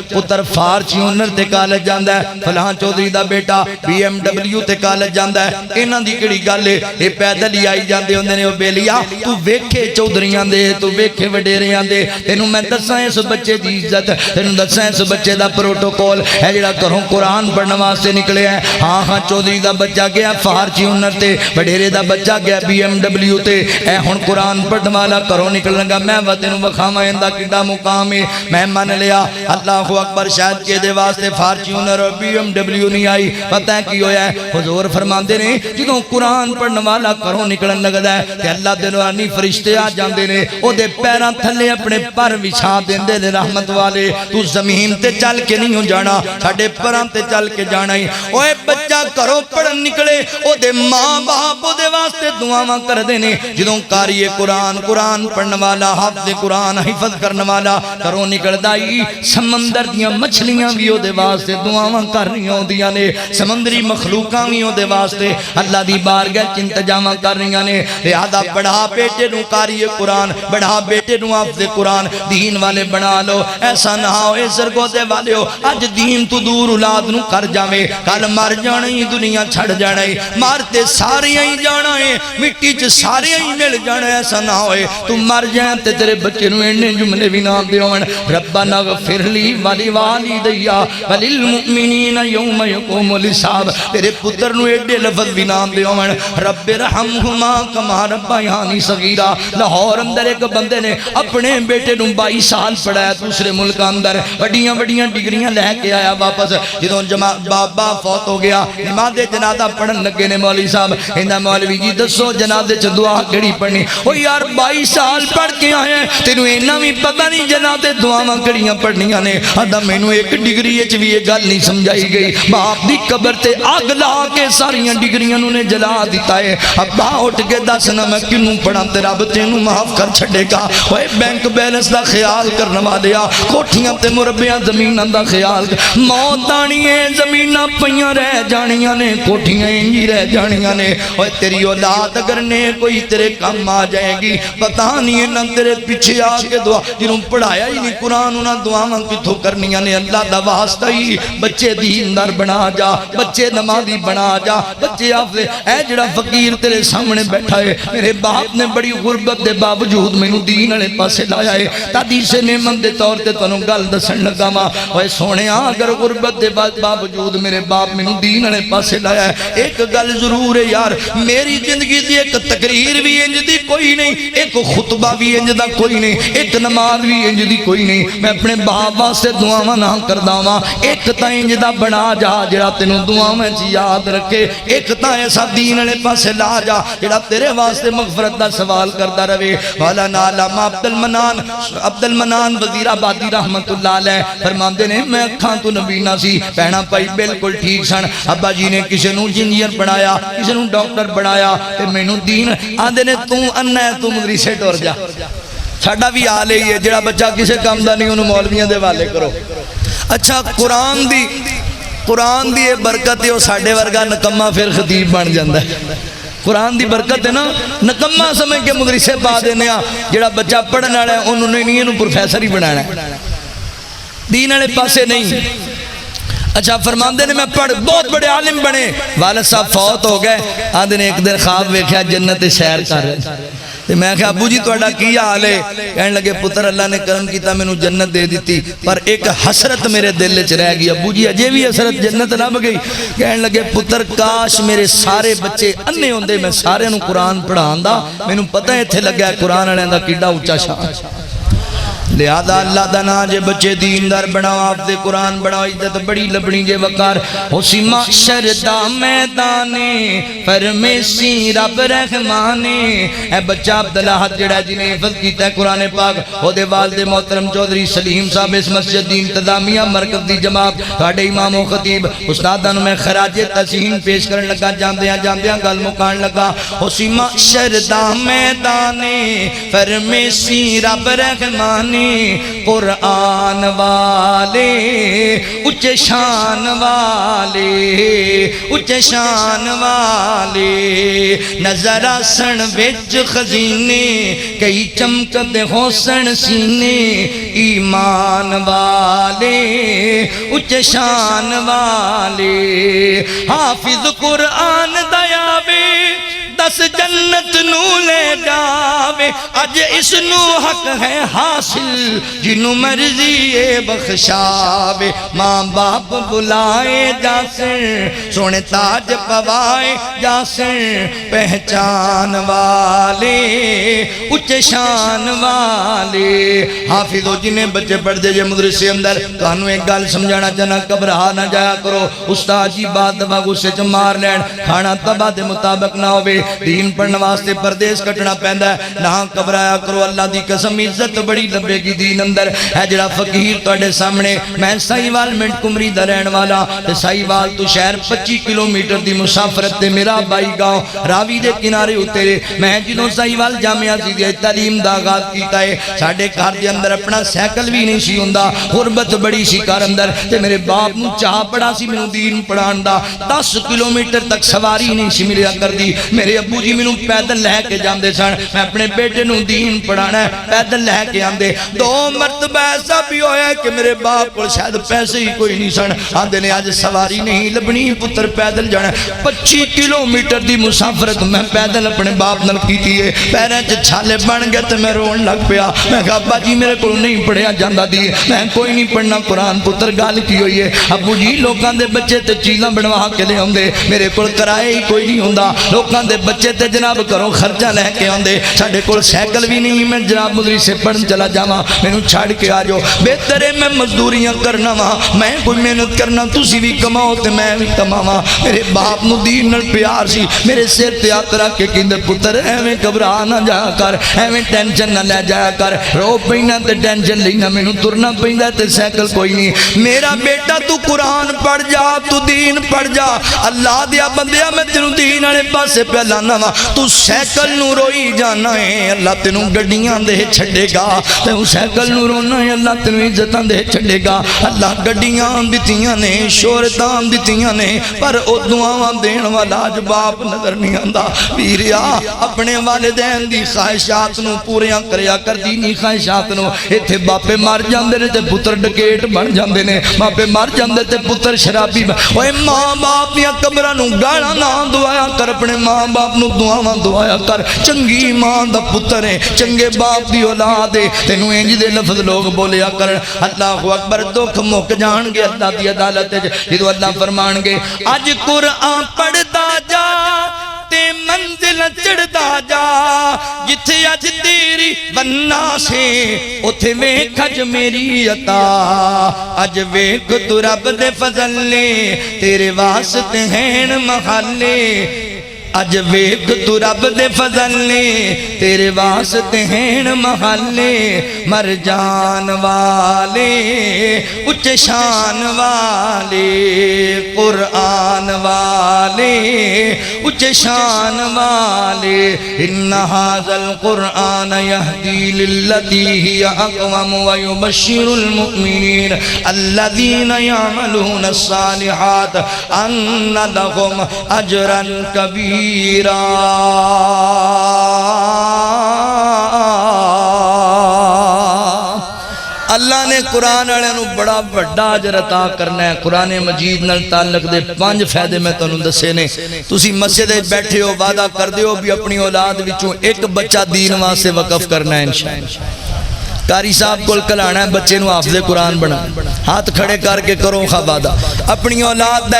پتر فارچی ہنر تے کالج جاندہ ہے فلان چودھری دا بیٹا BMW تے کالج جاندہ ہے انہاں دی کڑی گل ہے یہ پیدل ہی آئی جاندے ہوندے نے بیلیا تو ویکھے چودھریاں دے تو ویکھے وڈیریاں دے تینوں میں دساں اس بچے دی عزت تینوں دساں اس بچے دا پروٹوکول ہے جڑا کروں قرآن پڑھنے واسطے نکلے ہیں ہاں چودھری دا بچہ گیا فارچی ہنر تے وڈیرے دا بچہ گیا BMW تے اے ہن قرآن پڑھنے والا کروں نکل لگا میں وطن وکھاواں دا کڈا مقام ہے میں من لیا اللہ اکبر شاید کے دے واسطے فارچی ہنر اور BMW نہیں آئی پتہ ہے کی ہویا ہے حضور فرماندے نے جدوں قرآن پڑھنے والا کروں نکلن لگدا ہے تے اللہ دے نورانی فرشتے آ جاندے نے او دے پیراں تھلے اپنے پر وچھا دیندے نے رحمت والے تو زمین تے چل کے نہیں ہو جانا ساڑھے پران تے چل کے جانا ہی اوے بچہ کرو پڑھن نکلے او دے ماں باپ دے واسطے دعاواں کر دینے جدوں قاری قرآن پڑھن والا حافظ قرآن حفظ کرن والا کرو نکل دائی سمندر دیاں مچھلیاں بھی او دے واسطے دعاواں کر رہی ہوں دیاں نے سمندری مخلوقاں بھی او دے واسطے اللہ دی بارگاہ انتظاماں کر رہی نے لہذا بڑھا بیٹے نو قاری قرآن بڑھا بیٹے نو حافظ قرآن دین والے بنا لو ایسا نہ ہو اے سرگو دے والے ہو آج دین تو دور اولاد نو کر جاوے کل مر جانا ہی دنیا چھڑ جانا ہی مارتے سارے ہی جانا ہے مٹی چ سارے ہی مل جانا ایسا نہ ہوئے تو مر جائیں تے تیرے بچے نو انہیں جملے بھی نام دیوان ربنا غفر لی ولی والدیا وللمؤمنین یوم یقوم الحساب تیرے پتر نو ایڈے لفظ بھی نام دیوان رب رحمہما کما ربیانی صغیرہ لاہور اندر ایک بندے نے اپنے بیٹے نو 22 سال پڑھایا دوسرے ملک اندر وڈیاں ڈگریاں لے کے آیا واپس جدوں بابا فوت ہو گیا نماز جنازہ پڑھن لگے نے مولوی صاحب کہندا مولوی جی دسو جنازے چ دعا کیڑی پڑھنی او یار 22 سال پڑھ کے آیا تینوں اینا بھی پتہ نہیں جنازے دعاواں کیڑیاں پڑھنیاں نے آندا مینوں ایک ڈگری وچ بھی یہ گل نہیں سمجھائی گئی باپ دی قبر تے اگ لا کے ساریاں ڈگریاں نے جلا دیتا ہے ابا اٹھ کے دسنا میں کینوں پڑھاں تے رب تینوں معاف کر چھڈے گا اوے بینک بیلنس دا خیال کرن والیا کوٹھیاں تے مربیاں زمیناں دا خیال موت آنی ہے زمیناں پیاں رہ جانیاں نے کوٹھیاں انجی رہ جانیاں نے اوے تیری اولاد اگر نے کوئی تیرے کام آ جائے گی پتہ نہیں نہ تیرے پیچھے آ کے دعا جنہوں پڑھایا ہی نہیں قرآن انہاں دعاواں کتھوں کرنیاں نے اللہ دا واسطہ ہی بچے دیندار بنا جا بچے نمازی بنا جا بچے آفے اے جڑا فقیر تیرے سامنے بیٹھا ہے میرے باپ نے بڑی غربت دے باوجود مینوں دین والے پاسے لایا ہے حدیث نعمت دے طور تے تانوں گل دسن لگا وا اوے سونیا اگر غربت دے باوجود میرے باپ مینوں دین والے پاسے لایا ہے ایک گل ضرور ہے یار میری زندگی دی ایک تقریر بھی انج دی کوئی نہیں ایک خطبہ بھی انج دا کوئی نہیں ایک نماز بھی انج دی کوئی نہیں میں اپنے باپ واسطے دعاواں نہ کردا وا ایک تا انج دا بنا جا جڑا تینوں دعاواں وچ یاد رکھے ایک تا ایسا دین والے پاسے لا جا جڑا تیرے واسطے مغفرت دا سوال کردا رہے والا علامہ عبد المنان وزیر آبادی رحمت اللہ علیہ فرماندے نے میں اکھاں تو نبی نہ سی پہنا پائی بالکل ٹھیک سن ابا جی نے کسے نوں انجینئر بنایا کسے نوں ڈاکٹر بنایا تے مینوں دین آندے نے تو انا ہے تو مدرسے ٹر جا ساڈا بھی حال ہی ہے جڑا بچہ کسے کام دا نہیں انہوں مولویاں دے والے کرو اچھا قرآن دی برکت ہے وہ ساڈے ورگا نکما پھر خطیب بن جاندا ہے قرآن دی برکت ہے نا نکما سمجھ کے مدرسے پا دینے جڑا بچہ پڑھن والا ہے انہوں نے نہیں انہوں پروفیسر ہی بنانا ہے دین والے پاسے نہیں اچھا فرماندے نے میں پڑھ بہت بڑے عالم بنے والد صاحب فوت ہو گئے آدھے نے ایک دن خواب ویکھیا جنت سیر کر رہے تے میں کہا ابو جی تہاڈا کی حال ہے کہنے لگے پتر اللہ نے کرم کیتا مینوں جنت دے دیتی پر ایک حسرت میرے دل وچ رہ گئی ابو جی اجے بھی حسرت جنت لب گئی کہنے لگے پتر کاش میرے سارے بچے انے ہوندے میں سارے نوں قرآن پڑھاندا مینوں پتہ ایتھے لگا قرآن والےاں دا کیڈا اونچا شان لہذا اللہ دا نا جے بچے دیندار بناو آپ دے قرآن بناو عزت بڑی لبنی جے وقار حسی محشر دا میدانے فرمیسی رب رحمانے اے بچہ عبداللہ حد جڑا جنہیں حفظ کیتا ہے قرآن پاک ہو دے والد محترم چودھری سلیم صاحب اس مسجد دی انتظامیہ مرکز دی جماعت تھاڑے امام و خطیب استادانو میں خراج تحسین پیش کرن لگا جاندیاں گل مکان لگا حسی محشر دا میدانے فرمیسی رب رحمانے قرآن والے اچھے شان والے نظر آسن وچ خزینے کئی چمکتے حسن سینے ایمان والے اچھے شان والے حافظ قرآن دیاوے دس جنت نو لے جاوے اج اس نو حق ہے حاصل جنو مرضی بخشاوے ماں باپ بلائے جاسن سونے تاج پوائے جاسن پہچان والے اچھے شان والے حافظو جنہیں بچے پڑھ دے جے مدرسے اندر کانو ایک گال سمجھانا چاہنا قبرہا نہ جایا کرو استاد جی بات دفعہ غصے چ مار لین کھانا تباہ دے مطابق نہ ہوئے دین پڑھنے واسطے پردیس کٹنا پہندا ہے نہ گھبرایا کرو اللہ دی قسم عزت بڑی لبے گی دین اندر ہے جڑا فقیر تواڈے سامنے میں سائیوال منٹ کمری دا رہن والا تے سائیوال تو شہر 25 کلومیٹر دی مسافرت تے میرا بائی گاؤں راوی دے کنارے اترے میں جدوں سائیوال جامعہ دی تعلیم دا آغاز کیتا ہے ساڈے گھر دے اندر اپنا سائیکل بھی نہیں سی ہوندا غربت بڑی سی گھر اندر تے میرے باپ نوں چاہ بڑا سی مینوں دین پڑھان دا 10 کلومیٹر تک سواری نہیں سی ملیا کردی میرے ابو جی مینوں پیدل لے کے جاندے سن میں اپنے بیٹے نوں دین پڑھانا ہے پیدل لے کے آندے 2 مرتبہ ایسا بھی ہویا ہے کہ میرے باپ کو شاید پیسے ہی کوئی نہیں سن آندے نے آج سواری نہیں لبنی پتر پیدل جانا 25 کلومیٹر دی مسافرت میں پیدل اپنے باپ نال کیتی ہے پیریں چ چھالے بن گئے تے میں رون لگ پیا میں کہا ابا جی میرے کو نہیں پڑھیا جاندا دی میں کوئی نہیں پڑھنا قرآن پتر گل کی ہوئی ہے ابو جی لوکاں دے بچے تے چیزاں بنوا کے لے آندے میرے کول کرائے ہی کوئی نہیں ہوندا لوکاں دے بچے تے جناب کروں خرچہ لے کے آندے ساڈے کول سائیکل بھی نہیں میں جناب مدرسے پڑھن چلا جاواں مینوں چھڑ کے آ جاؤ بہتر ہے میں مزدوریاں کرنا وا میں کوئی محنت کرنا تسی بھی کماؤ تے میں بھی کماواں میرے باپ نو دین نال پیار سی میرے سر تے ہاتھ رکھ کے کہندے پتر ایویں گھبرا نہ جایا کر ایویں ٹینشن نہ لے جایا کر رو پینا تے ٹینشن لینا مینوں ترنا پیندا تے سائیکل کوئی نہیں میرا بیٹا تو قرآن پڑھ جا تو دین پڑھ جا اللہ دیا بندیا میں تینوں دین والے پاسے پہ لانا وا تو سائیکل نو روئی جانا ہے اللہ تینوں گڈیاں دے چھڈے گا تے سائیکل نو رونا ہے اللہ تینوں عزتاں دے چھڈے گا اللہ گڈیاں دتیاں نے شہرتاں دتیاں نے پر او دعاواں دین والا اج باپ نظر نہیں آندا ویریا اپنے والدین دی خواہشات نو پوریاں کریا کر دینی خواہشات نو ایتھے باپے مر جاندے نے تے پتر ڈکیٹ بن جاندے نے باپے مر جاندے تے پتر شرابی اوے ماں باپ دیاں قبراں نو گالاں نہ دعایا کر اپنے ماں باپ نو دعاواں دعایا کر چنگی ماں دا پتر ہے چنگے باپ دی اولاد ہے تینوں انج دے لفظ لوگ بولیا کر اللہ اکبر دکھ مک جان گے اللہ دی عدالت جدوں اللہ فرمان گے اج قرآن پڑھدا جا تے منزل چڑھدا جا جتھے اج تیری بننا سے اتھے ویکھ اج میری عطا اج ویکھ تو رب دے فضل نے تیرے واسطے ہیں محلے اج ویکھ تو رب دے فضل نے تیرے واسطے ہیں محلے مر جان والے اچ شان والے قرآن والے اچ شان والے ان ھذا القرآن یہدی للتی ہی اقوم ویبشر المؤمنین الذین یعملون الصالحات ان لهم اجرا کبیرا اللہ نے قرآن والے نو بڑا بڑا اجر عطا کرنا ہے قرآن مجید نال تعلق دے 5 فائدے میں تانوں دسے نے تسی مسجد وچ بیٹھے ہو وعدہ کر دیو بھی اپنی اولاد وچوں ایک بچہ دین واسطے وقف کرنا ہے انشاءاللہ قاری صاحب کول کلانا ہے بچے نو حافظ قرآن بنا ہاتھ کھڑے کر کے کرو وعدہ اپنی اولاد دا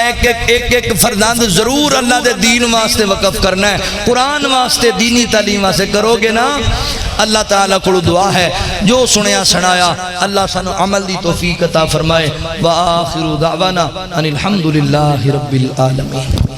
ایک فرزند ضرور اللہ دے دین واسطے وقف کرنا ہے قرآن واسطے دینی تعلیم واسطے کرو گے نا اللہ تعالیٰ کو دعا ہے جو سنیا سنایا اللہ سانو عمل دی توفیق عطا فرمائے وآخر دعوانا ان الحمدللہ رب العالمین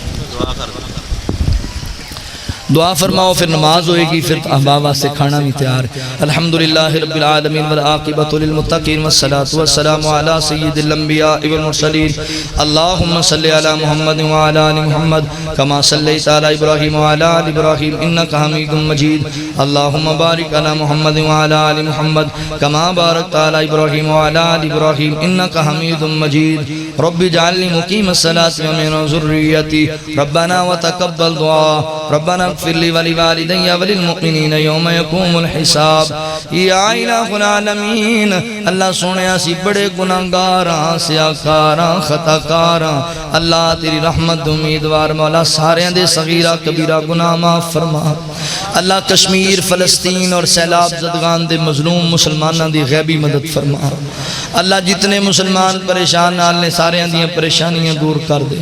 دعا فرماؤ پھر نماز ہوئے گی پھر احباب واسطے کھانا بھی تیار الحمدللہ رب العالمین والعاقبۃ للمتقین والصلاۃ والسلام علی سید الانبیاء والمرسلین اللہم صلی علی محمد وعلی آل محمد کما صلیت علی ابراہیم وعلی آل ابراہیم انک حمید مجید اللہم بارک علی محمد وعلی آل محمد کما بارکت علی ابراہیم وعلی آل ابراہیم انک حمید مجید رب اجعلنی مقیم الصلاۃ ومن ذریتی ربنا وتقبل دعا ربنا اغفر لی ولوالدی وللمؤمنین یوم یقوم الحساب یا الہ العالمین اللہ سونے اسی بڑے گناہگاراں سیاکاراں خطاکاراں اللہ تیری رحمت امیدوار مولا سارے دے صغیرہ کبیرہ گناہ معاف فرما اللہ کشمیر فلسطین اور سیلاب زدگان دے مظلوم مسلمانوں دی غیبی مدد فرما اللہ جتنے مسلمان پریشان نال نے سارے اندیاں پریشانیاں دور کر دے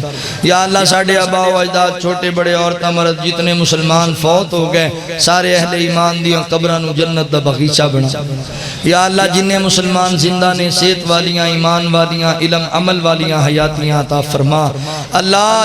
یا اللہ ساڑھے آبا و اجداد چھوٹے بڑے عورتاں مرد جتنے مسلمان فوت ہو گئے سارے اہل ایمان دیاں قبرانو جنت دا بغیچہ بنا یا اللہ جنہیں مسلمان زندہ نے صحت والیاں ایمان والیاں علم عمل والیاں حیاتیاں عطا فرما اللہ